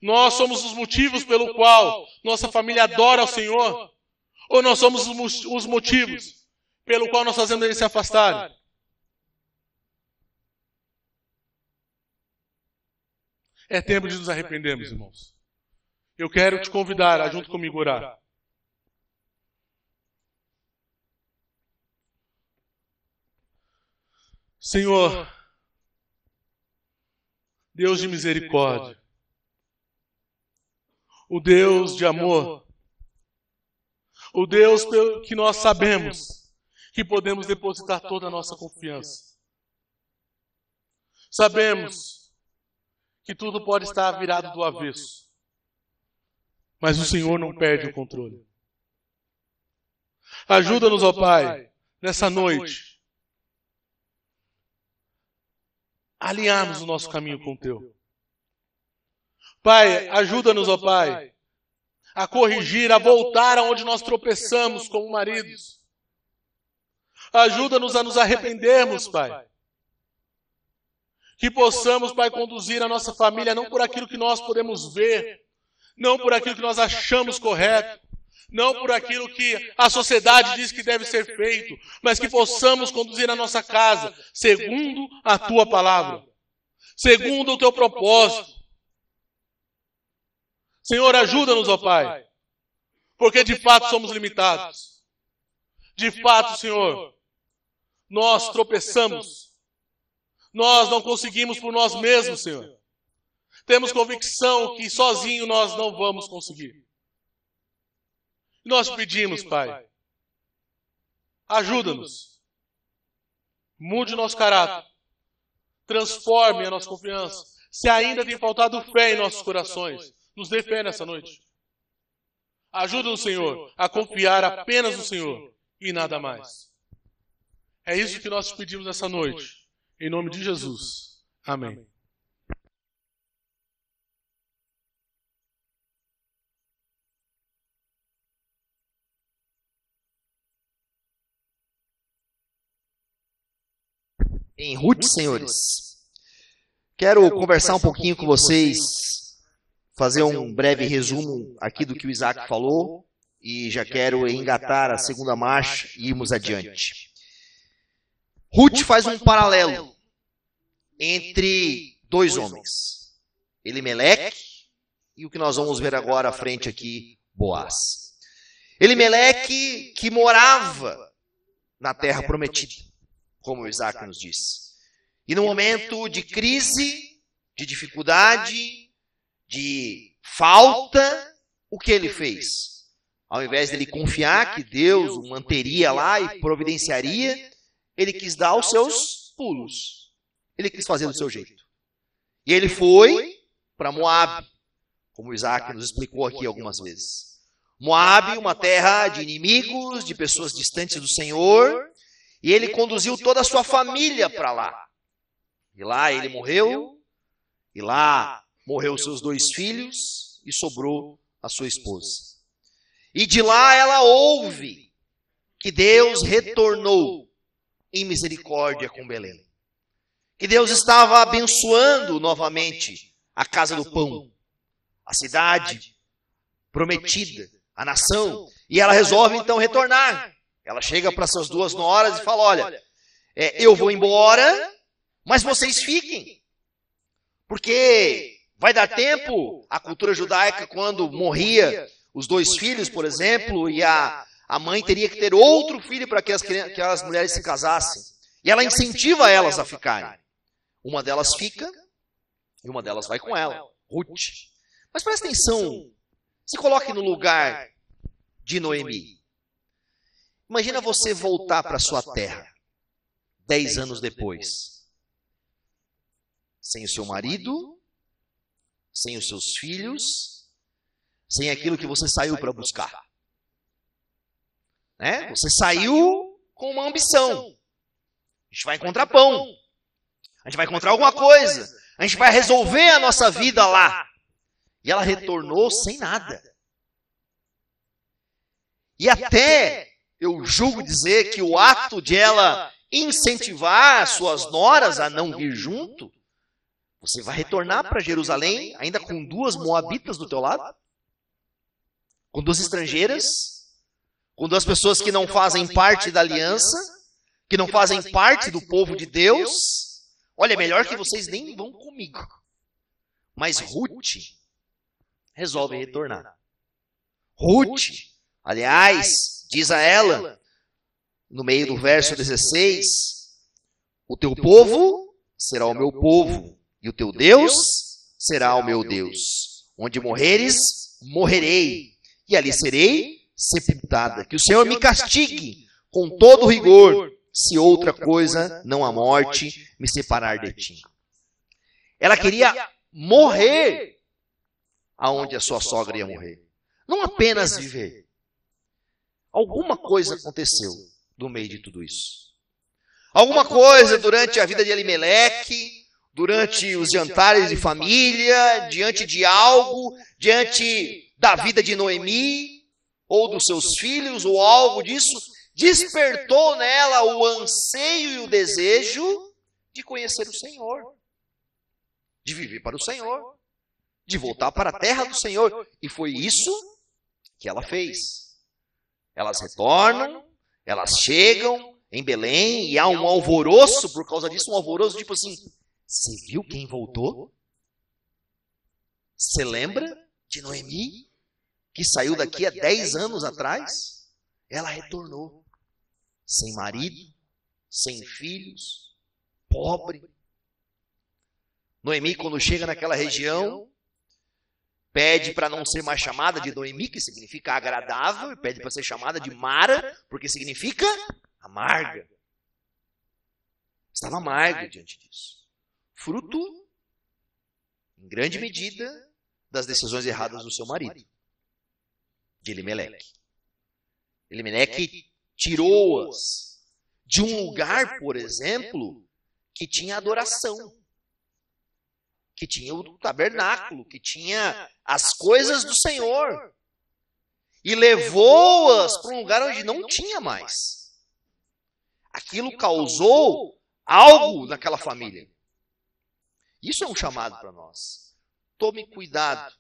Nós somos os motivos pelo qual nossa família adora ao Senhor? Ou nós somos os motivos pelo qual nós fazemos eles se afastarem? É tempo de nos arrependermos, irmãos. Eu quero te convidar a junto comigo orar. Senhor, Deus de misericórdia, o Deus de amor, o Deus pelo que nós sabemos que podemos depositar toda a nossa confiança. Sabemos que tudo pode estar virado do avesso, mas o Senhor não perde o controle. Ajuda-nos, ó Pai, nessa noite, a alinharmos o nosso caminho com o Teu. Pai, ajuda-nos, ó Pai, a corrigir, a voltar aonde nós tropeçamos como maridos. Ajuda-nos a nos arrependermos, Pai. Que possamos, Pai, conduzir a nossa família não por aquilo que nós podemos ver, não por aquilo que nós achamos correto, não por aquilo que a sociedade diz que deve ser feito, mas que possamos conduzir a nossa casa segundo a Tua palavra, segundo o Teu propósito. Senhor, ajuda-nos, ó Pai, porque de fato somos limitados. De fato, Senhor, nós tropeçamos. Nós não conseguimos por nós mesmos, Senhor. Temos convicção que sozinho nós não vamos conseguir. Nós pedimos, Pai, ajuda-nos. Mude o nosso caráter. Transforme a nossa confiança. Se ainda tem faltado fé em nossos corações, nos dê fé nessa noite. Ajuda-nos, Senhor, a confiar apenas no Senhor e nada mais. É isso que nós te pedimos nessa noite. Em nome de Jesus. Amém. Em Ruth, senhores, quero conversar um pouquinho com vocês, fazer um breve resumo aqui do que o Isaac falou e já quero engatar a segunda marcha e irmos adiante. Ruth faz um paralelo entre dois homens, Elimeleque e o que nós vamos ver agora à frente aqui, Boaz. Elimeleque que morava na terra prometida, como Isaac nos disse. E no momento de crise, de dificuldade, de falta, o que ele fez? Ao invés de ele confiar que Deus o manteria lá e providenciaria, ele quis dar os seus pulos. Ele quis fazer do seu jeito. E ele foi para Moabe, como Isaac nos explicou aqui algumas vezes. Moabe, uma terra de inimigos, de pessoas distantes do Senhor, e ele conduziu toda a sua família para lá. E lá ele morreu, e lá morreu seus 2 filhos, e sobrou a sua esposa. E de lá ela ouve que Deus retornou em misericórdia com Belém. Que Deus estava abençoando novamente a casa do pão, a cidade prometida, a nação, e ela resolve então retornar. Ela chega para suas 2 noras e fala, olha, eu vou embora, mas vocês fiquem, porque vai dar tempo. A cultura judaica, quando morria os 2 filhos, por exemplo, e a mãe teria que ter outro filho para que aquelas mulheres se casassem. E ela incentiva elas a ficarem. Uma delas fica e uma delas vai com ela, Ruth. Mas presta atenção, se coloque no lugar de Noemi. Imagina você voltar para sua terra 10 anos depois, sem o seu marido, sem os seus filhos, sem aquilo que você saiu para buscar. Né? Você saiu com uma ambição. A gente vai encontrar pão. A gente vai encontrar alguma coisa. A gente vai resolver a nossa vida lá. E ela retornou sem nada. E até eu julgo dizer que o ato de ela incentivar suas noras a não vir junto, você vai retornar para Jerusalém ainda com 2 moabitas do teu lado? Com 2 estrangeiras? Com 2 pessoas que não fazem parte da aliança? Que não fazem parte do povo de Deus? Olha, é melhor que vocês nem vão comigo. Mas Ruth resolve retornar. Ruth, aliás, diz a ela, no meio do verso 16, o teu povo será o meu povo, e o teu Deus será o meu Deus. Onde morreres, morrerei, e ali serei sepultada. Que o Senhor me castigue com todo rigor, se outra coisa, não a morte, me separar de ti. Ela queria morrer aonde a sua sogra ia morrer. Não apenas viver. Alguma coisa aconteceu no meio de tudo isso. Alguma coisa durante a vida de Elimeleque, durante os jantares de família, diante de algo, diante da vida de Noemi, ou dos seus filhos, ou algo disso, despertou nela o anseio e o desejo de conhecer o Senhor, de viver para o Senhor, de voltar para a terra do Senhor. E foi isso que ela fez. Elas retornam, elas chegam em Belém e há um alvoroço por causa disso, um alvoroço tipo assim, você viu quem voltou? Você lembra de Noemi, que saiu daqui há 10 anos atrás? Ela retornou, sem marido, sem filhos, pobre. Noemi, quando chega naquela região, pede para não ser mais chamada de Noemi, que significa agradável, e pede para ser chamada de Mara, porque significa amarga. Estava amarga diante disso. Fruto, em grande medida, das decisões erradas do seu marido, de Elimeleque. Elimeleque tirou-as de um lugar, por exemplo, que tinha adoração, que tinha o tabernáculo, que tinha as coisas do Senhor, e levou-as para um lugar onde não tinha mais. Aquilo causou algo naquela família. Isso é um chamado para nós. Tome cuidado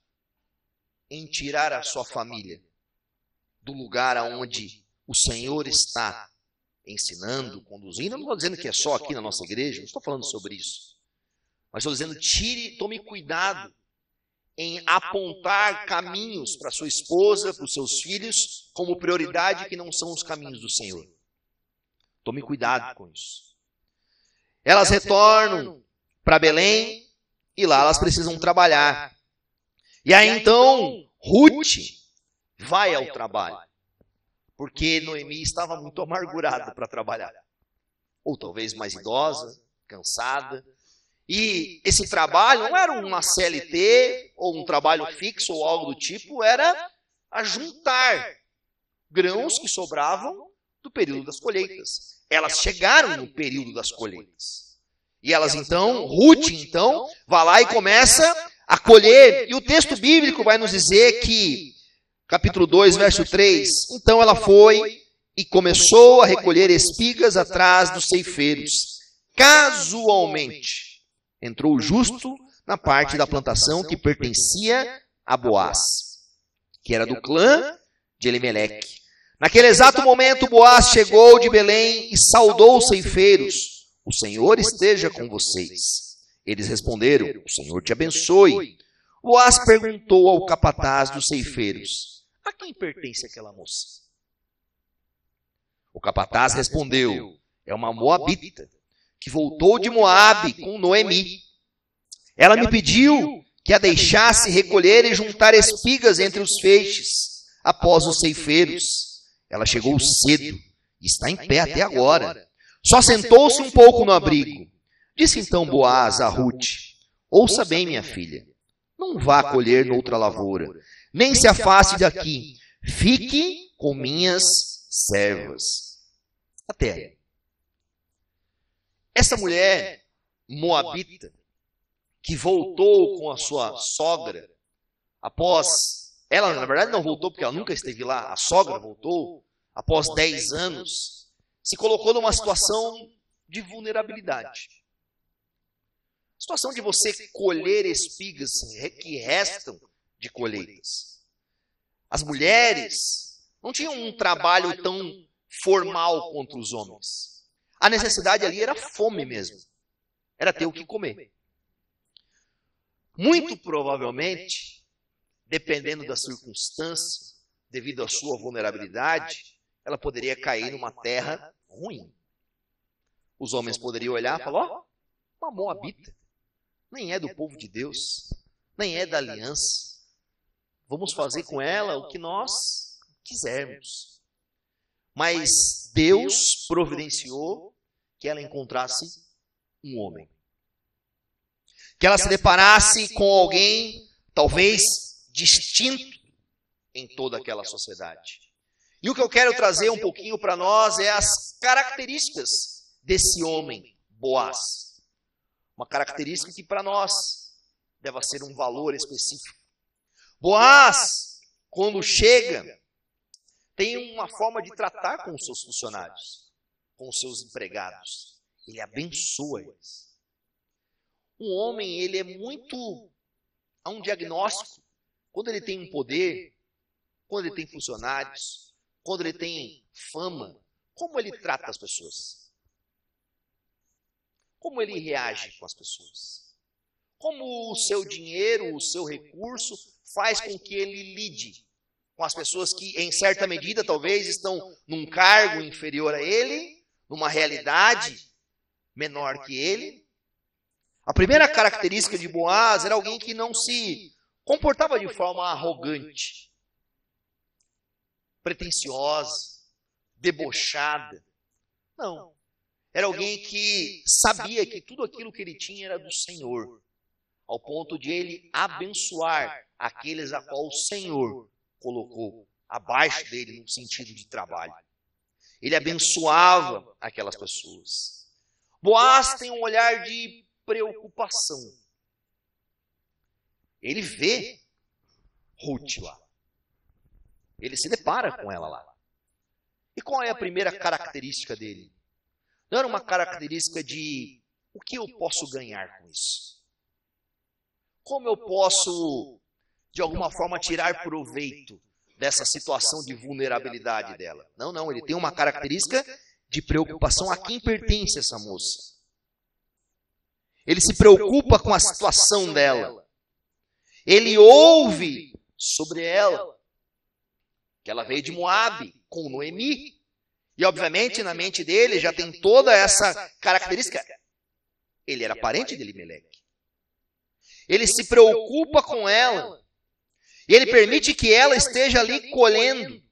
em tirar a sua família do lugar aonde o Senhor está ensinando, conduzindo. Eu não estou dizendo que é só aqui na nossa igreja, não estou falando sobre isso. Mas estou dizendo, tome cuidado em apontar caminhos para sua esposa, para os seus filhos, como prioridade que não são os caminhos do Senhor. Tome cuidado com isso. Elas retornam para Belém e lá elas precisam trabalhar. E aí então, Ruth vai ao trabalho. Porque Noemi estava muito amargurada para trabalhar. Ou talvez mais idosa, cansada. E esse trabalho não era uma CLT, ou um trabalho fixo, ou algo do tipo, era ajuntar grãos que sobravam do período das colheitas. Elas chegaram no período das colheitas. E elas então, Ruth então, vai lá e começa a colher. E o texto bíblico vai nos dizer que, capítulo 2, verso 3, então ela foi e começou a recolher espigas atrás dos ceifeiros. Casualmente, entrou o justo na parte da plantação que pertencia a Boaz, que era do clã de Elimeleque. Naquele exato momento, Boaz chegou de Belém e saudou os ceifeiros. O Senhor esteja com vocês. Eles responderam, o Senhor te abençoe. Boaz perguntou ao capataz dos ceifeiros, a quem pertence aquela moça? O capataz respondeu, é uma moabita, que voltou de Moabe com Noemi. Ela me pediu que a deixasse recolher e juntar espigas entre os feixes, após os ceifeiros. Ela chegou cedo e está em pé até agora. Só sentou-se um pouco no abrigo. Disse então Boaz a Ruth, ouça bem, minha filha, não vá colher noutra lavoura, nem se afaste daqui, fique com minhas servas. Até aí. Essa mulher moabita, que voltou com a sua sogra, após, ela na verdade não voltou porque ela nunca esteve lá, a sogra voltou, após 10 anos, se colocou numa situação de vulnerabilidade. Situação de você colher espigas que restam de colheitas. As mulheres não tinham um trabalho tão formal contra os homens. A necessidade ali era fome mesmo. Era ter o que comer. Muito provavelmente, dependendo da circunstância, devido à sua vulnerabilidade, ela poderia cair numa terra ruim. Os homens poderiam olhar e falar, ó, uma moabita. Nem é do povo de Deus, nem é da aliança. Vamos fazer com ela o que nós quisermos. Mas Deus providenciou que ela encontrasse um homem. Que ela se deparasse com alguém, talvez, distinto em toda aquela sociedade. E o que eu quero trazer um pouquinho para nós é as características desse homem, Boaz. Uma característica que para nós deve ser um valor específico. Boaz, quando chega, tem uma forma de tratar com os seus funcionários, com os seus empregados. Ele abençoa eles. Um homem, ele é muito a um diagnóstico. Quando ele tem um poder, quando ele tem funcionários, quando ele tem fama, como ele trata as pessoas? Como ele reage com as pessoas? Como o seu dinheiro, o seu recurso faz com que ele lide com as pessoas que, em certa medida, talvez estão num cargo inferior a ele, numa realidade menor que ele. A primeira característica de Boaz era alguém que não se comportava de forma arrogante, pretensiosa, debochada. Não. Era alguém que sabia que tudo aquilo que ele tinha era do Senhor, ao ponto de ele abençoar aqueles a qual o Senhor colocou abaixo dele no sentido de trabalho. Ele abençoava aquelas pessoas. Boaz tem um olhar de preocupação. Ele vê Ruth lá. Ele se depara com ela lá. E qual é a primeira característica dele? Não era uma característica de o que eu posso ganhar com isso? Como eu posso, de alguma forma, tirar proveito dessa situação de vulnerabilidade dela? Não, não, ele tem uma característica de preocupação a quem pertence essa moça. Ele se preocupa com a situação dela. Ele ouve sobre ela, que ela veio de Moabe, com Noemi. E obviamente na mente dele já tem toda essa característica. Ele era parente de Elimeleque. Ele se preocupa com ela. E ele permite que ela esteja ali colhendo.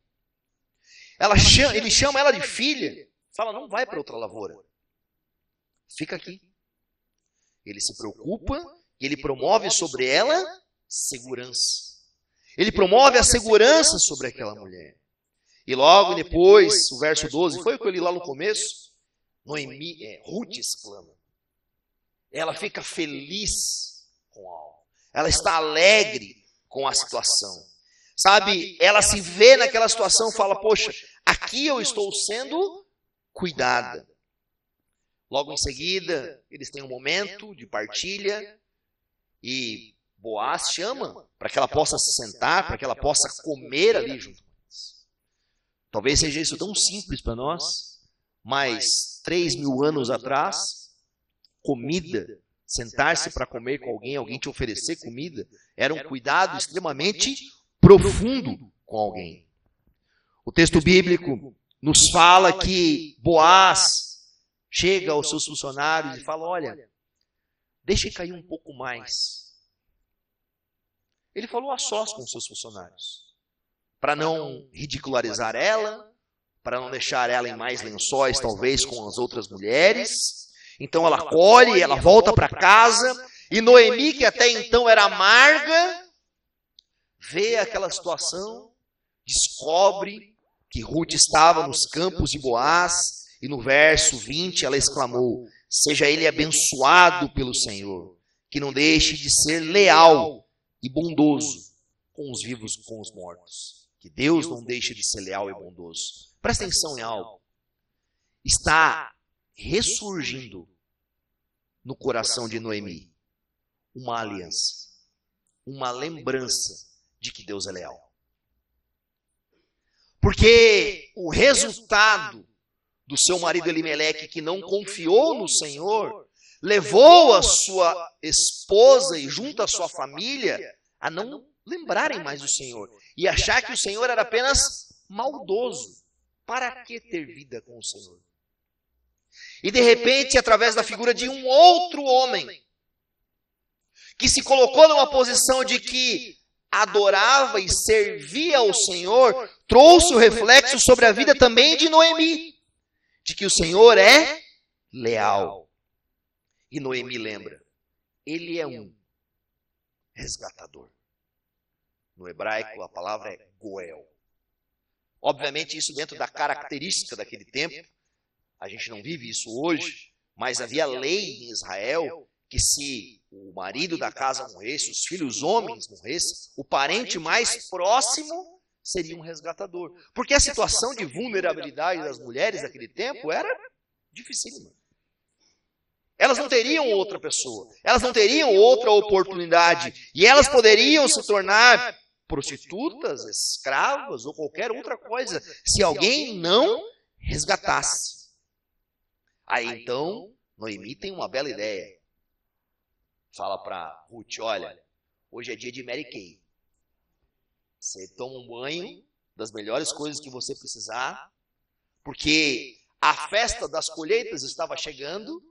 Ele chama ela de filha. Fala, não vai para outra lavoura. Fica aqui. Ele se preocupa e ele promove sobre ela segurança. Ele promove a segurança sobre aquela mulher. E logo depois, o verso 12, foi o que eu li lá no começo, Ruth exclama. Ela fica feliz com algo. Ela está alegre com a situação. Sabe, ela se vê naquela situação e fala, poxa, aqui eu estou sendo cuidada. Logo em seguida, eles têm um momento de partilha e Boaz chama para que ela possa se sentar, para que ela possa comer ali junto com eles. Talvez seja isso tão simples para nós, mas 3.000 anos atrás, comida, sentar-se para comer com alguém te oferecer comida, era um cuidado extremamente profundo com alguém. O texto bíblico nos fala que Boaz chega aos seus funcionários e fala, olha, deixe cair um pouco mais. Ele falou a sós com os seus funcionários, para não ridicularizar ela, para não deixar ela em mais lençóis, talvez, com as outras mulheres. Então ela colhe, ela volta para casa, e Noemi, que até então era amarga, vê aquela situação, descobre que Ruth estava nos campos de Boaz, e no verso 20 ela exclamou, seja ele abençoado pelo Senhor, que não deixe de ser leal e bondoso com os vivos e com os mortos. Que Deus não deixe de ser leal e bondoso. Presta atenção em algo. Está ressurgindo no coração de Noemi uma aliança, uma lembrança de que Deus é leal. Porque o resultado do seu marido Elimeleque, que não confiou no Senhor, levou a sua esposa e junto à sua família a não lembrarem mais do Senhor e achar que o Senhor era apenas maldoso. Para que ter vida com o Senhor? E de repente, através da figura de um outro homem, que se colocou numa posição de que adorava e servia ao Senhor, trouxe o reflexo sobre a vida também de Noemi, de que o Senhor é leal. E Noemi lembra, ele é um resgatador. No hebraico a palavra é goel. Obviamente isso dentro da característica daquele tempo, a gente não vive isso hoje, mas havia lei em Israel que se o marido da casa morresse, os filhos homens morressem, o parente mais próximo seria um resgatador. Porque a situação de vulnerabilidade das mulheres naquele tempo era dificílima. Elas não teriam outra pessoa, elas não teriam outra oportunidade, e elas poderiam se tornar prostitutas, escravas ou qualquer outra coisa, se alguém não resgatasse. Aí então, Noemi tem uma bela ideia. Fala para Ruth, olha, hoje é dia de Mary Kay. Você toma um banho das melhores coisas que você precisar, porque a festa das colheitas estava chegando,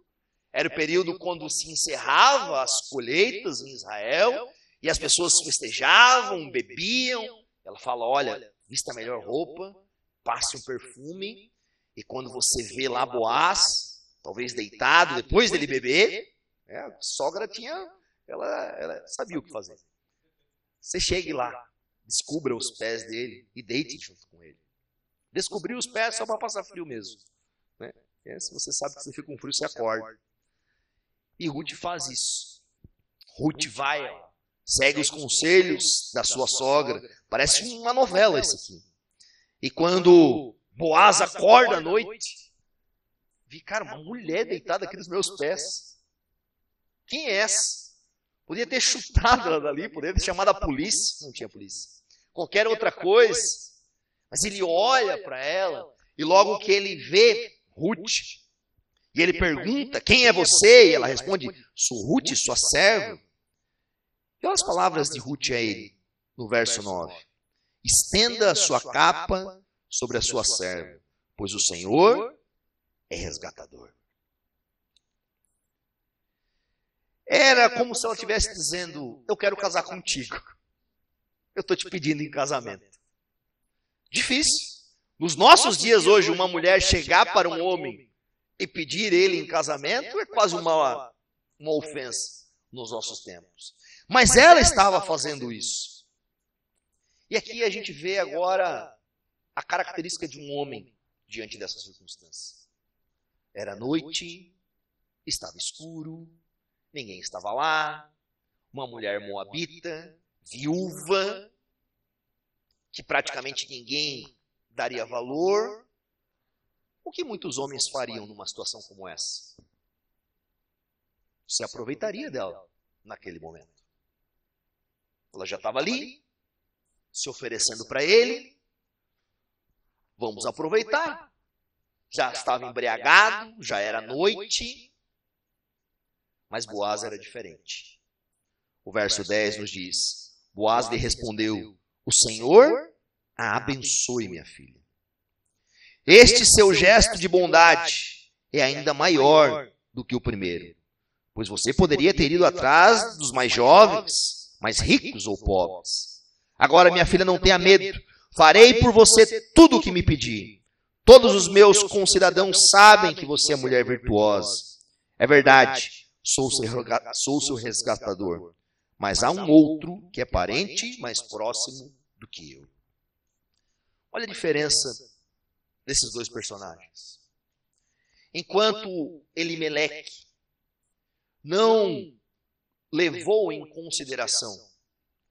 era o período quando se encerrava as colheitas em Israel, e as pessoas festejavam, bebiam. Ela fala, olha, vista a melhor roupa, passe um perfume, e quando você vê lá Boaz, talvez deitado, depois dele beber, a sogra ela sabia o que fazer. Você chegue lá, descubra os pés dele e deite junto com ele. Descobrir os pés só para passar frio mesmo. Né? Se você sabe que você fica com frio, você acorda. E Ruth faz isso. Ruth vai, segue os conselhos da sua sogra. Parece uma novela isso aqui. E quando Boaz acorda à noite, vi, cara, uma mulher deitada aqui nos meus pés. Quem é essa? Podia ter chutado ela dali, podia ter chamado a polícia. Não tinha polícia. Qualquer outra coisa. Mas ele olha para ela, e logo que ele vê Ruth, E ele pergunta, quem é você? E ela responde, sou Ruth, sua serva. E olha as palavras de Ruth a ele, no verso 9. Estenda a sua capa sobre a sua serva, pois o Senhor é resgatador. Era como se ela estivesse dizendo, eu quero casar contigo. Eu estou te pedindo em casamento. Difícil. Nos nossos dias hoje, uma mulher chegar para um homem e pedir ele em casamento é quase uma ofensa nos nossos tempos. Mas ela estava fazendo isso. E aqui a gente vê agora a característica de um homem diante dessa circunstância. Era noite, estava escuro, ninguém estava lá, uma mulher moabita, viúva, que praticamente ninguém daria valor. O que muitos homens fariam numa situação como essa? Se aproveitaria dela naquele momento. Ela já estava ali, se oferecendo para ele. Vamos aproveitar. Já estava embriagado, já era noite. Mas Boaz era diferente. O verso 10 nos diz, Boaz lhe respondeu, o Senhor a abençoe, minha filha. Este seu gesto de bondade é ainda maior do que o primeiro, pois você poderia ter ido atrás dos mais jovens, mais ricos ou pobres. Agora, minha filha, não tenha medo. Farei por você tudo o que me pedir. Todos os meus concidadãos sabem que você é mulher virtuosa. É verdade, sou seu resgatador. Mas há um outro que é parente mais próximo do que eu. Olha a diferença desses dois personagens. Enquanto Elimeleque não levou em consideração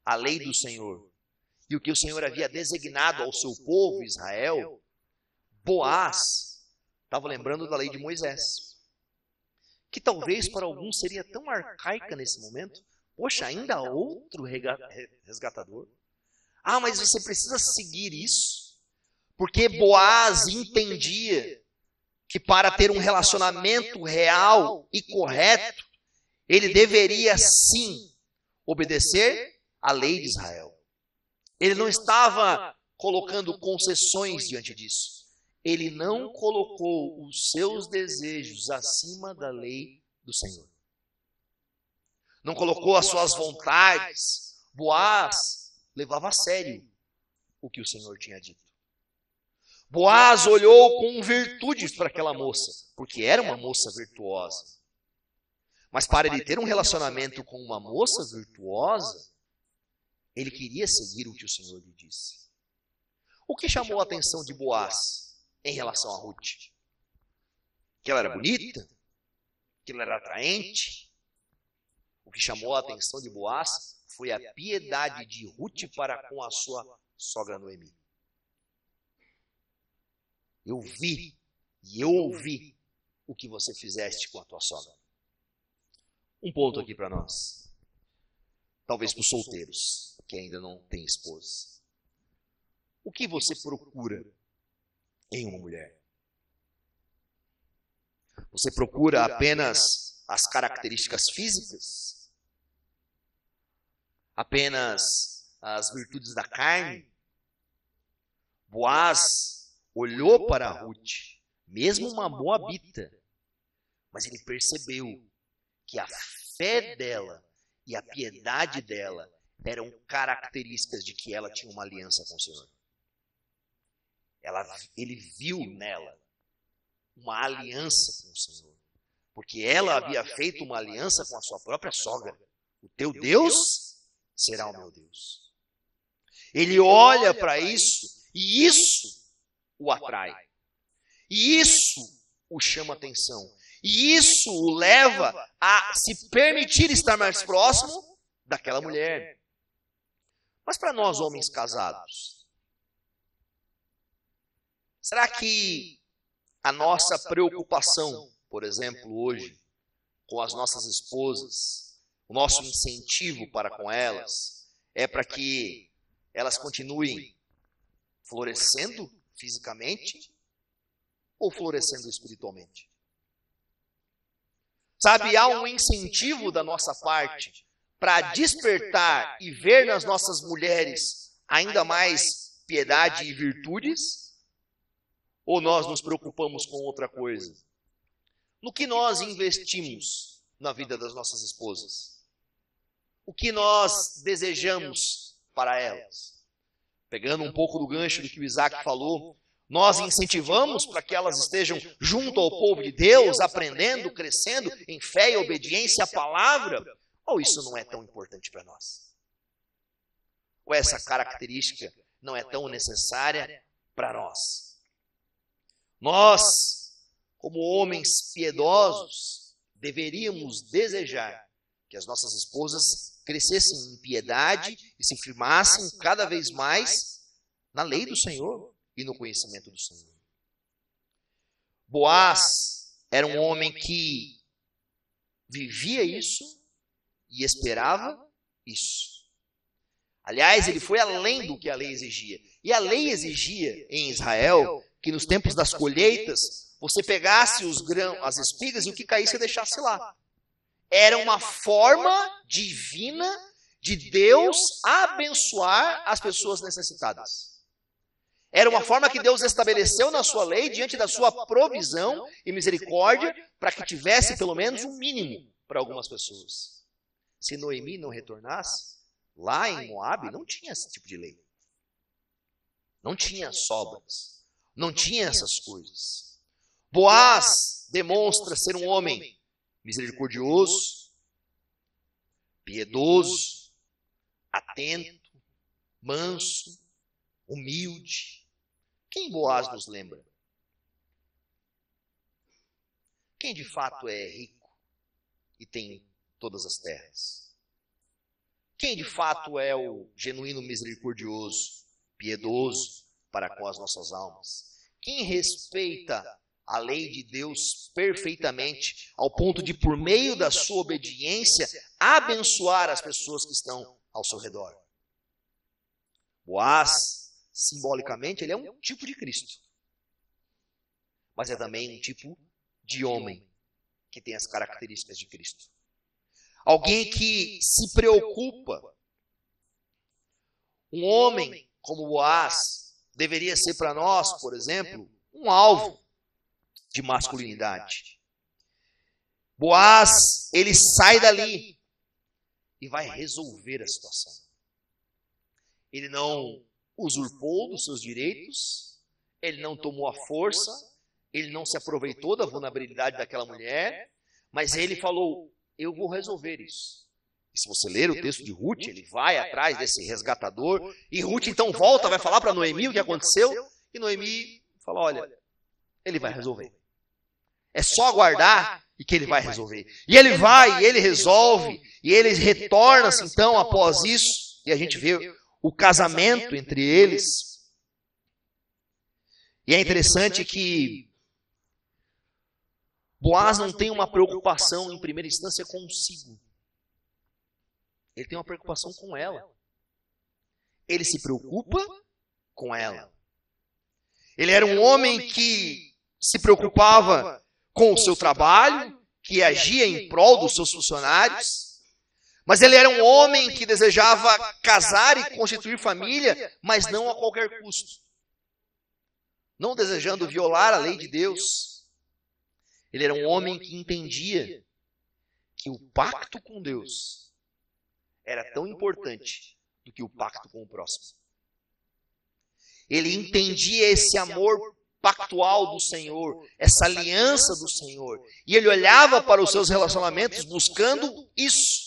a lei do Senhor e o que o Senhor havia designado ao seu povo Israel, Boaz estava lembrando da lei de Moisés, que talvez para alguns seria tão arcaica nesse momento. Poxa, ainda outro resgatador? Ah, mas você precisa seguir isso, porque Boaz entendia que para ter um relacionamento real e correto, ele deveria sim obedecer à lei de Israel. Ele não estava colocando concessões diante disso. Ele não colocou os seus desejos acima da lei do Senhor. Não colocou as suas vontades. Boaz levava a sério o que o Senhor tinha dito. Boaz olhou com virtudes para aquela moça, porque era uma moça virtuosa. Mas para ele ter um relacionamento com uma moça virtuosa, ele queria seguir o que o Senhor lhe disse. O que chamou a atenção de Boaz em relação a Ruth? Que ela era bonita? Que ela era atraente? O que chamou a atenção de Boaz foi a piedade de Ruth para com a sua sogra Noemi. Eu vi e eu ouvi o que você fizeste com a tua sogra. Um ponto aqui para nós. Talvez para os solteiros que ainda não têm esposa. O que você procura em uma mulher? Você procura apenas as características físicas? Apenas as virtudes da carne? Boaz olhou para Ruth, mesmo uma moabita, mas ele percebeu que a fé dela e a piedade dela eram características de que ela tinha uma aliança com o Senhor. Ele viu nela uma aliança com o Senhor, porque ela havia feito uma aliança com a sua própria sogra. O teu Deus será o meu Deus. Ele olha para isso e isso o atrai. E isso o chama atenção. E isso o leva a se permitir estar mais próximo daquela mulher. Mas para nós, homens casados, será que a nossa preocupação, por exemplo, hoje, com as nossas esposas, o nosso incentivo para com elas, é para que elas continuem florescendo fisicamente ou florescendo espiritualmente? Sabe, há um incentivo da nossa parte para despertar e ver nas nossas mulheres ainda mais piedade e virtudes? Ou nós nos preocupamos com outra coisa? No que nós investimos na vida das nossas esposas? O que nós desejamos para elas? Pegando um pouco do gancho do que o Isaac falou, nós incentivamos para que elas estejam junto ao povo de Deus, aprendendo, crescendo em fé e obediência à palavra? Ou isso não é tão importante para nós? Ou essa característica não é tão necessária para nós? Nós, como homens piedosos, deveríamos desejar que as nossas esposas crescessem em piedade e se firmassem cada vez mais na lei do Senhor e no conhecimento do Senhor. Boaz era um homem que vivia isso e esperava isso. Aliás, ele foi além do que a lei exigia. E a lei exigia em Israel que nos tempos das colheitas você pegasse os grãos, as espigas e o que caísse você deixasse lá. Era uma forma divina de Deus abençoar as pessoas necessitadas. Era uma forma que Deus estabeleceu na sua lei, diante da sua provisão e misericórdia, para que tivesse pelo menos um mínimo para algumas pessoas. Se Noemi não retornasse, lá em Moabe não tinha esse tipo de lei. Não tinha sobras. Não tinha essas coisas. Boaz demonstra ser um homem misericordioso, piedoso, atento, manso, humilde. Quem Boaz nos lembra? Quem de fato é rico e tem todas as terras? Quem de fato é o genuíno misericordioso, piedoso para com as nossas almas? Quem respeita a lei de Deus perfeitamente, ao ponto de, por meio da sua obediência, abençoar as pessoas que estão ao seu redor? Boaz, simbolicamente, ele é um tipo de Cristo. Mas é também um tipo de homem que tem as características de Cristo. Alguém que se preocupa. Um homem como Boaz deveria ser para nós, por exemplo, um alvo de masculinidade. Boaz, ele sai dali e vai resolver a situação. Ele não usurpou dos seus direitos, ele não tomou a força, ele não se aproveitou da vulnerabilidade daquela mulher, mas ele falou, eu vou resolver isso. E se você ler o texto de Ruth, ele vai atrás desse resgatador, e Ruth então volta, vai falar para Noemi o que aconteceu, e Noemi fala, olha, ele vai resolver. É só aguardar e que ele vai resolver. E ele vai, e ele resolve, e ele retorna-se então após isso, e a gente vê o casamento entre eles. E é interessante que Boaz não tem uma preocupação em primeira instância consigo. Ele tem uma preocupação com ela. Ele se preocupa com ela. Ele era um homem que se preocupava com o seu trabalho, que agia em prol dos seus funcionários. Mas ele era um homem que desejava casar e constituir família, mas não a qualquer custo. Não desejando violar a lei de Deus. Ele era um homem que entendia que o pacto com Deus era tão importante do que o pacto com o próximo. Ele entendia esse amor pactual do Senhor, essa aliança do Senhor. E ele olhava para os seus relacionamentos buscando isso.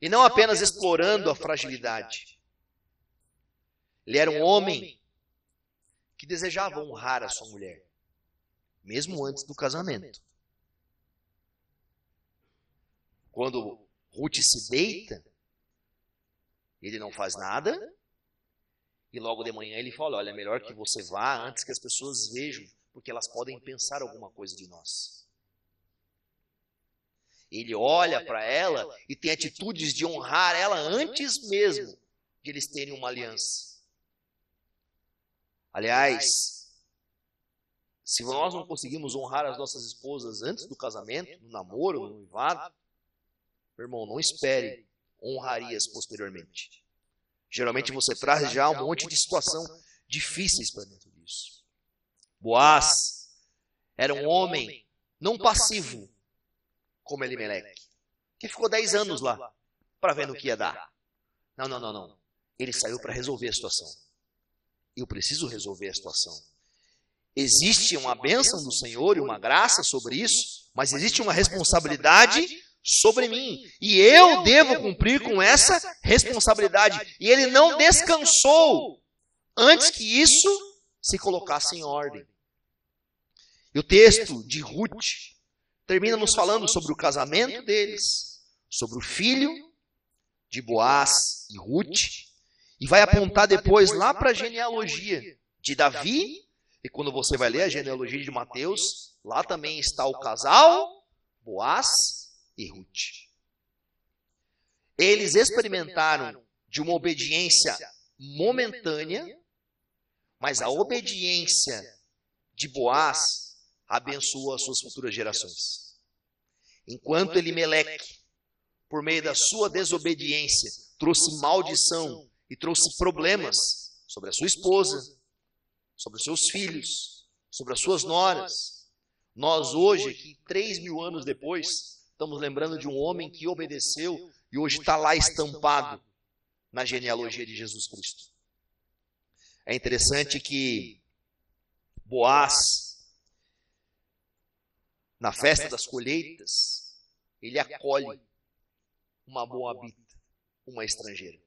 E não apenas explorando a fragilidade. Ele era um homem que desejava honrar a sua mulher, mesmo antes do casamento. Quando Ruth se deita, ele não faz nada, e logo de manhã ele fala, olha, é melhor que você vá antes que as pessoas vejam, porque elas podem pensar alguma coisa de nós. Ele olha para ela e tem atitudes de honrar ela antes mesmo de eles terem uma aliança. Aliás, Se nós não conseguimos honrar as nossas esposas antes do casamento, no namoro, no noivado, meu irmão, não espere honrarias posteriormente. Geralmente você traz já um monte de situação difíceis para dentro disso. Boaz era um homem não passivo, como Elimeleque, que ficou 10 anos lá para ver no que ia dar. Não. Ele saiu para resolver a situação. Eu preciso resolver a situação. Existe uma bênção do Senhor e uma graça sobre isso, mas existe uma responsabilidade sobre mim. E eu devo cumprir com essa responsabilidade. E ele não descansou antes que isso se colocasse em ordem. E o texto de Ruth termina nos falando sobre o casamento deles, sobre o filho de Boaz e Ruth, e vai apontar depois lá para a genealogia de Davi. E quando você vai ler a genealogia de Mateus, lá também está o casal Boaz e Ruth. Eles experimentaram de uma obediência momentânea, mas a obediência de Boaz abençoou as suas futuras gerações. Enquanto Elimeleque, por meio da sua desobediência, trouxe maldição e trouxe problemas sobre a sua esposa, sobre os seus filhos, sobre as suas noras. Nós hoje, aqui 3.000 anos depois, estamos lembrando de um homem que obedeceu e hoje está lá estampado na genealogia de Jesus Cristo. É interessante que Boaz, na festa das colheitas, ele acolhe uma moabita, uma estrangeira.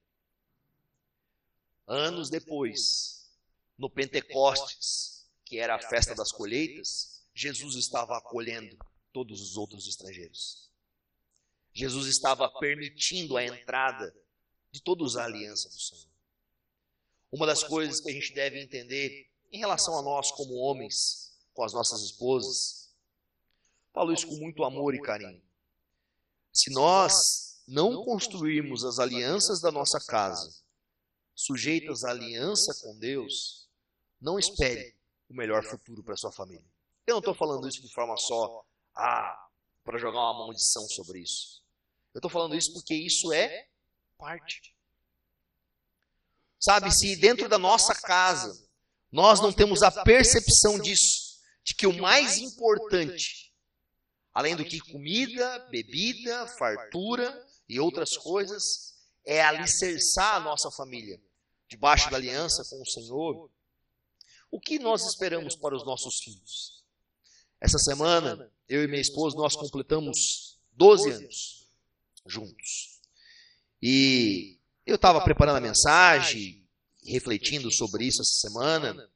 Anos depois, no Pentecostes, que era a festa das colheitas, Jesus estava acolhendo todos os outros estrangeiros. Jesus estava permitindo a entrada de todos à aliança do Senhor. Uma das coisas que a gente deve entender em relação a nós como homens, com as nossas esposas, falo isso com muito amor e carinho. Se nós não construirmos as alianças da nossa casa, sujeitas à aliança com Deus, não espere o melhor futuro para a sua família. Eu não estou falando isso de forma só, para jogar uma maldição sobre isso. Eu estou falando isso porque isso é parte. Sabe, se dentro da nossa casa nós não temos a percepção disso, de que o mais importante, além do que comida, bebida, fartura e outras coisas, é alicerçar a nossa família debaixo da aliança com o Senhor, o que nós esperamos para os nossos filhos? Essa semana, eu e minha esposa, nós completamos 12 anos juntos. E eu estava preparando a mensagem, refletindo sobre isso essa semana.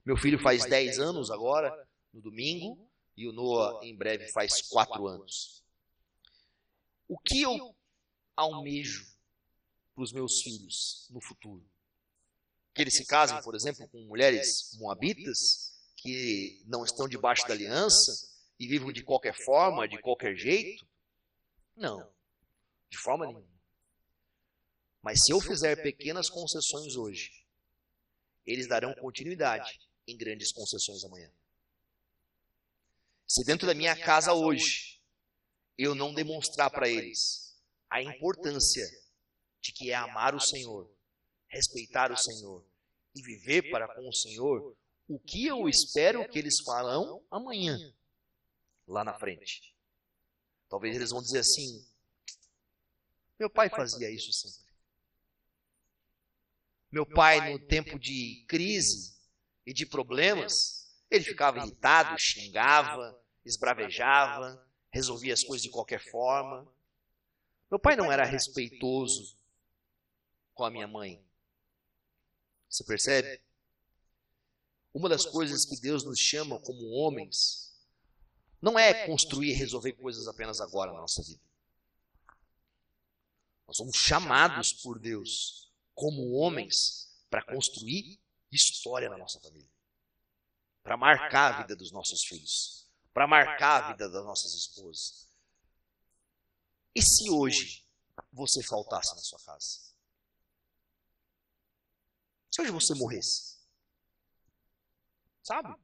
Meu filho faz 10 anos agora, no domingo, e o Noah em breve faz 4 anos. O que eu almejo para os meus filhos no futuro? Que eles se casem, por exemplo, com mulheres moabitas, que não estão debaixo da aliança e vivam de qualquer forma, de qualquer jeito? Não, de forma nenhuma. Mas se eu fizer pequenas concessões hoje, eles darão continuidade em grandes concessões amanhã. Se dentro da minha casa hoje, eu não demonstrar para eles a importância de que é amar o Senhor, respeitar o Senhor e viver para com o Senhor, o que eu espero que eles farão amanhã, lá na frente? Talvez eles vão dizer assim, meu pai fazia isso sempre. Meu pai, no tempo de crise e de problemas, ele ficava irritado, xingava, esbravejava, resolvia as coisas de qualquer forma. Meu pai não era respeitoso com a minha mãe. Você percebe? Uma das coisas que Deus nos chama como homens não é construir e resolver coisas apenas agora na nossa vida. Nós somos chamados por Deus como homens para construir história na nossa família, para marcar a vida dos nossos filhos, para marcar a vida das nossas esposas. E se hoje você faltasse na sua casa? Se hoje você morresse? Sabe?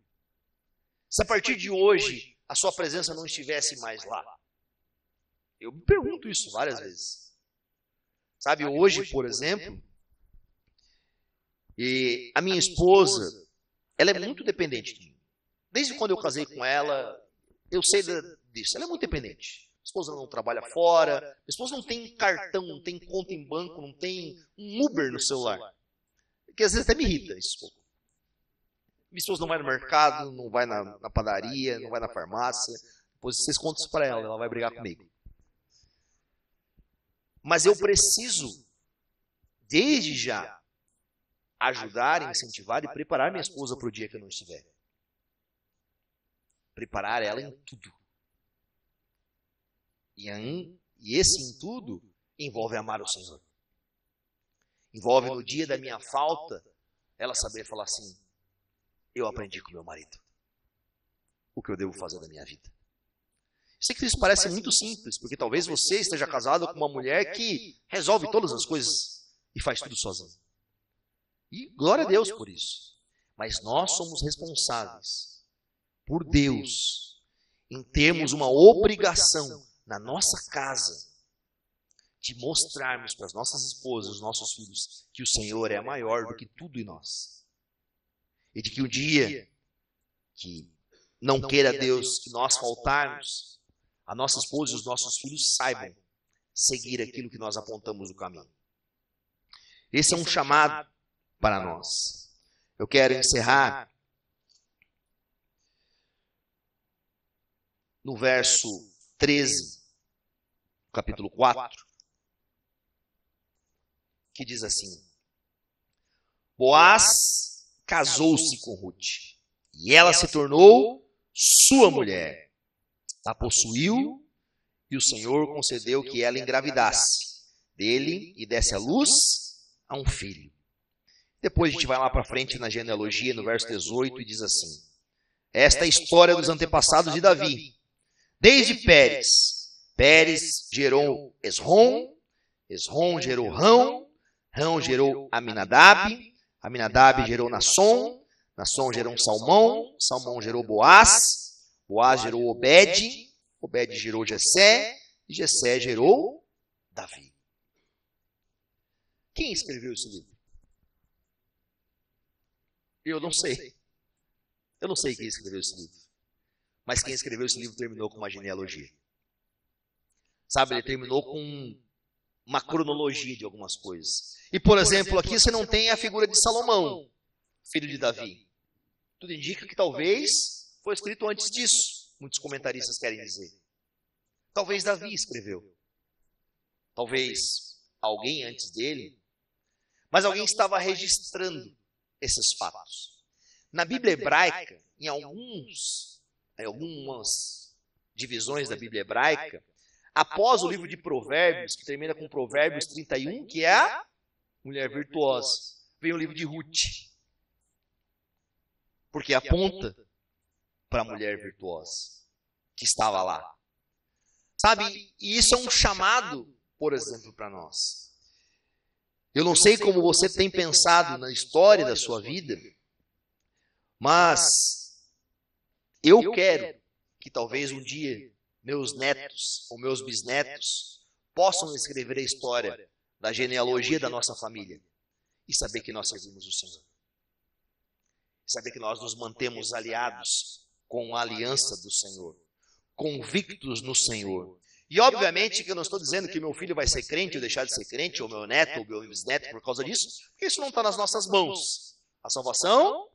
se a partir de hoje a sua presença não estivesse mais lá? Eu me pergunto isso várias vezes. Sabe, hoje, por exemplo, a minha esposa, ela é muito dependente de mim. Desde quando eu casei com ela, eu sei disso. Ela é muito dependente. Minha esposa não trabalha fora, minha esposa não tem cartão, não tem conta em banco, não tem um Uber no celular. Que às vezes até me irrita isso. Minha esposa não vai no mercado, não vai na padaria, não vai na farmácia. Depois vocês contam isso para ela vai brigar comigo. Mas eu preciso, desde já, ajudar, incentivar e preparar minha esposa para o dia que eu não estiver. Preparar ela em tudo. E esse em tudo envolve amar o Senhor. Envolve no dia da minha falta, ela saber falar assim, eu aprendi com meu marido o que eu devo fazer da minha vida. Sei que isso parece muito simples, porque talvez você esteja casado com uma mulher que resolve todas as coisas e faz tudo sozinha. E glória a Deus por isso. Mas nós somos responsáveis por Deus em termos uma obrigação na nossa casa de mostrarmos para as nossas esposas, os nossos filhos, que o Senhor é maior do que tudo em nós. E de que o dia que não queira Deus que nós faltarmos, a nossa esposa e os nossos filhos saibam seguir aquilo que nós apontamos no caminho. Esse é um chamado para nós. Eu quero encerrar no verso 13, capítulo 4, que diz assim: Boaz casou-se com Ruth, e ela se tornou sua mulher. A possuiu, e o Senhor concedeu que ela engravidasse dele e desse à luz a um filho. Depois a gente vai lá para frente na genealogia, no verso 18, e diz assim: esta é a história dos antepassados de Davi. Desde Pérez. Pérez gerou Esrom, Esrom gerou Rão, Rão gerou Aminadab, Aminadab gerou Nasson, Nasson gerou Salmão, Salmão gerou Boaz, Boaz gerou Obed, Obed gerou Jessé, e Jessé gerou Davi. Quem escreveu esse livro? Eu não sei. Eu não sei quem escreveu esse livro. Mas quem escreveu esse livro terminou com uma genealogia. Sabe, ele terminou com uma cronologia de algumas coisas. E, por exemplo, aqui você não tem a figura de Salomão, filho de Davi. Tudo indica que talvez foi escrito antes disso. Muitos comentaristas querem dizer. Talvez Davi escreveu. Talvez alguém antes dele. Mas alguém estava registrando esses fatos. Na Bíblia hebraica, em algumas divisões da Bíblia hebraica, após o livro de Provérbios, que termina com Provérbios 31, que é a mulher virtuosa, vem o livro de Ruth. Porque aponta para a mulher virtuosa que estava lá. Sabe, e isso é um chamado, por exemplo, para nós. Eu não sei como você tem pensado na história da sua vida, mas eu quero que talvez um dia meus netos ou meus bisnetos possam escrever a história da genealogia da nossa família e saber que nós servimos o Senhor. Saber que nós nos mantemos aliados com a aliança do Senhor, convictos no Senhor. E obviamente que eu não estou dizendo que meu filho vai ser crente ou deixar de ser crente, ou meu neto ou meu bisneto por causa disso, porque isso não está nas nossas mãos. A salvação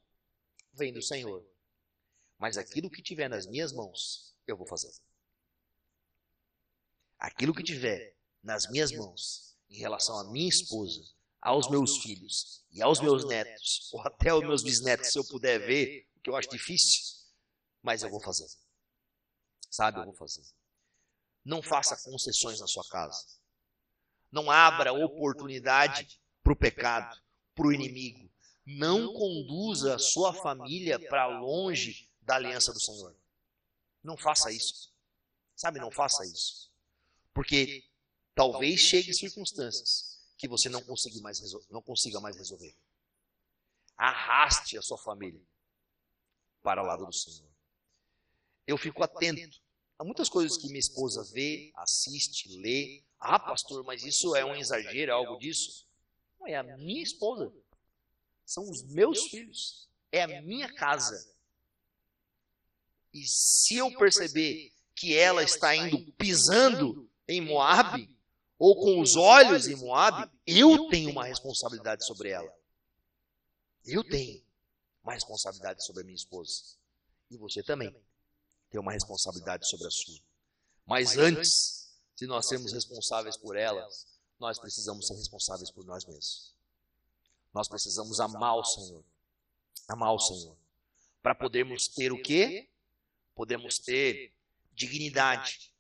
vem do Senhor. Mas aquilo que tiver nas minhas mãos, eu vou fazer. Aquilo que tiver nas minhas mãos, em relação à minha esposa, aos meus filhos e aos meus netos, ou até aos meus bisnetos, se eu puder ver, o que eu acho difícil, mas eu vou fazer. Sabe, eu vou fazer. Não faça concessões na sua casa. Não abra oportunidade para o pecado, para o inimigo. Não conduza a sua família para longe da aliança do Senhor. Não faça isso. Sabe, não faça isso. Porque talvez chegue circunstâncias que você não consiga mais resolver. Arraste a sua família para o lado do Senhor. eu fico atento a muitas coisas que minha esposa vê, assiste, lê. Ah, pastor, mas isso é um exagero, é algo disso? Não, é a minha esposa. São os meus filhos. É a minha casa. E se eu perceber que ela está indo pisando em Moabe, ou com os olhos em Moabe, eu tenho uma responsabilidade sobre ela. Eu tenho uma responsabilidade sobre a minha esposa. E você também tem uma responsabilidade sobre a sua. Mas antes de nós sermos responsáveis por elas, nós precisamos ser responsáveis por nós mesmos. Nós precisamos amar o Senhor. Amar o Senhor. Para podermos ter o quê? Podemos ter dignidade.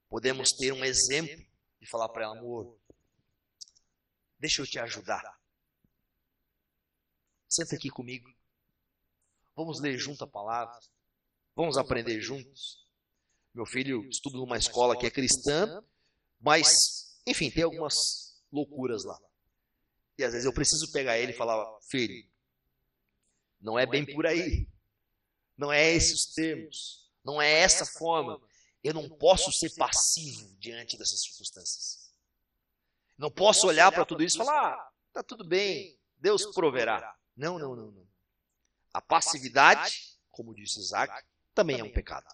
Podemos ter um exemplo de falar para ela, amor, deixa eu te ajudar. Senta aqui comigo. Vamos ler junto a palavra. Vamos aprender juntos. Meu filho estuda numa escola que é cristã, mas, enfim, tem algumas loucuras lá. E às vezes eu preciso pegar ele e falar, filho, não é bem por aí. Não é esses os termos. Não é essa forma. Eu não posso ser passivo diante dessas circunstâncias. Não posso olhar para tudo isso e falar, tá tudo bem, Deus proverá. Não, não, não, não. A passividade, como disse Isaac, também é um pecado.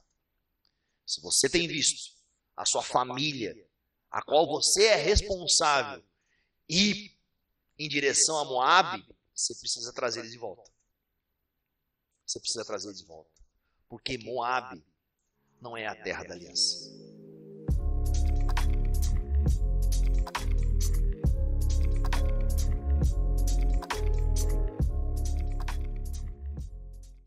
Se você tem visto a sua família, a qual você é responsável, ir em direção a Moabe, você precisa trazer eles de volta. Você precisa trazer eles de volta. Porque Moabe não é a terra da aliança.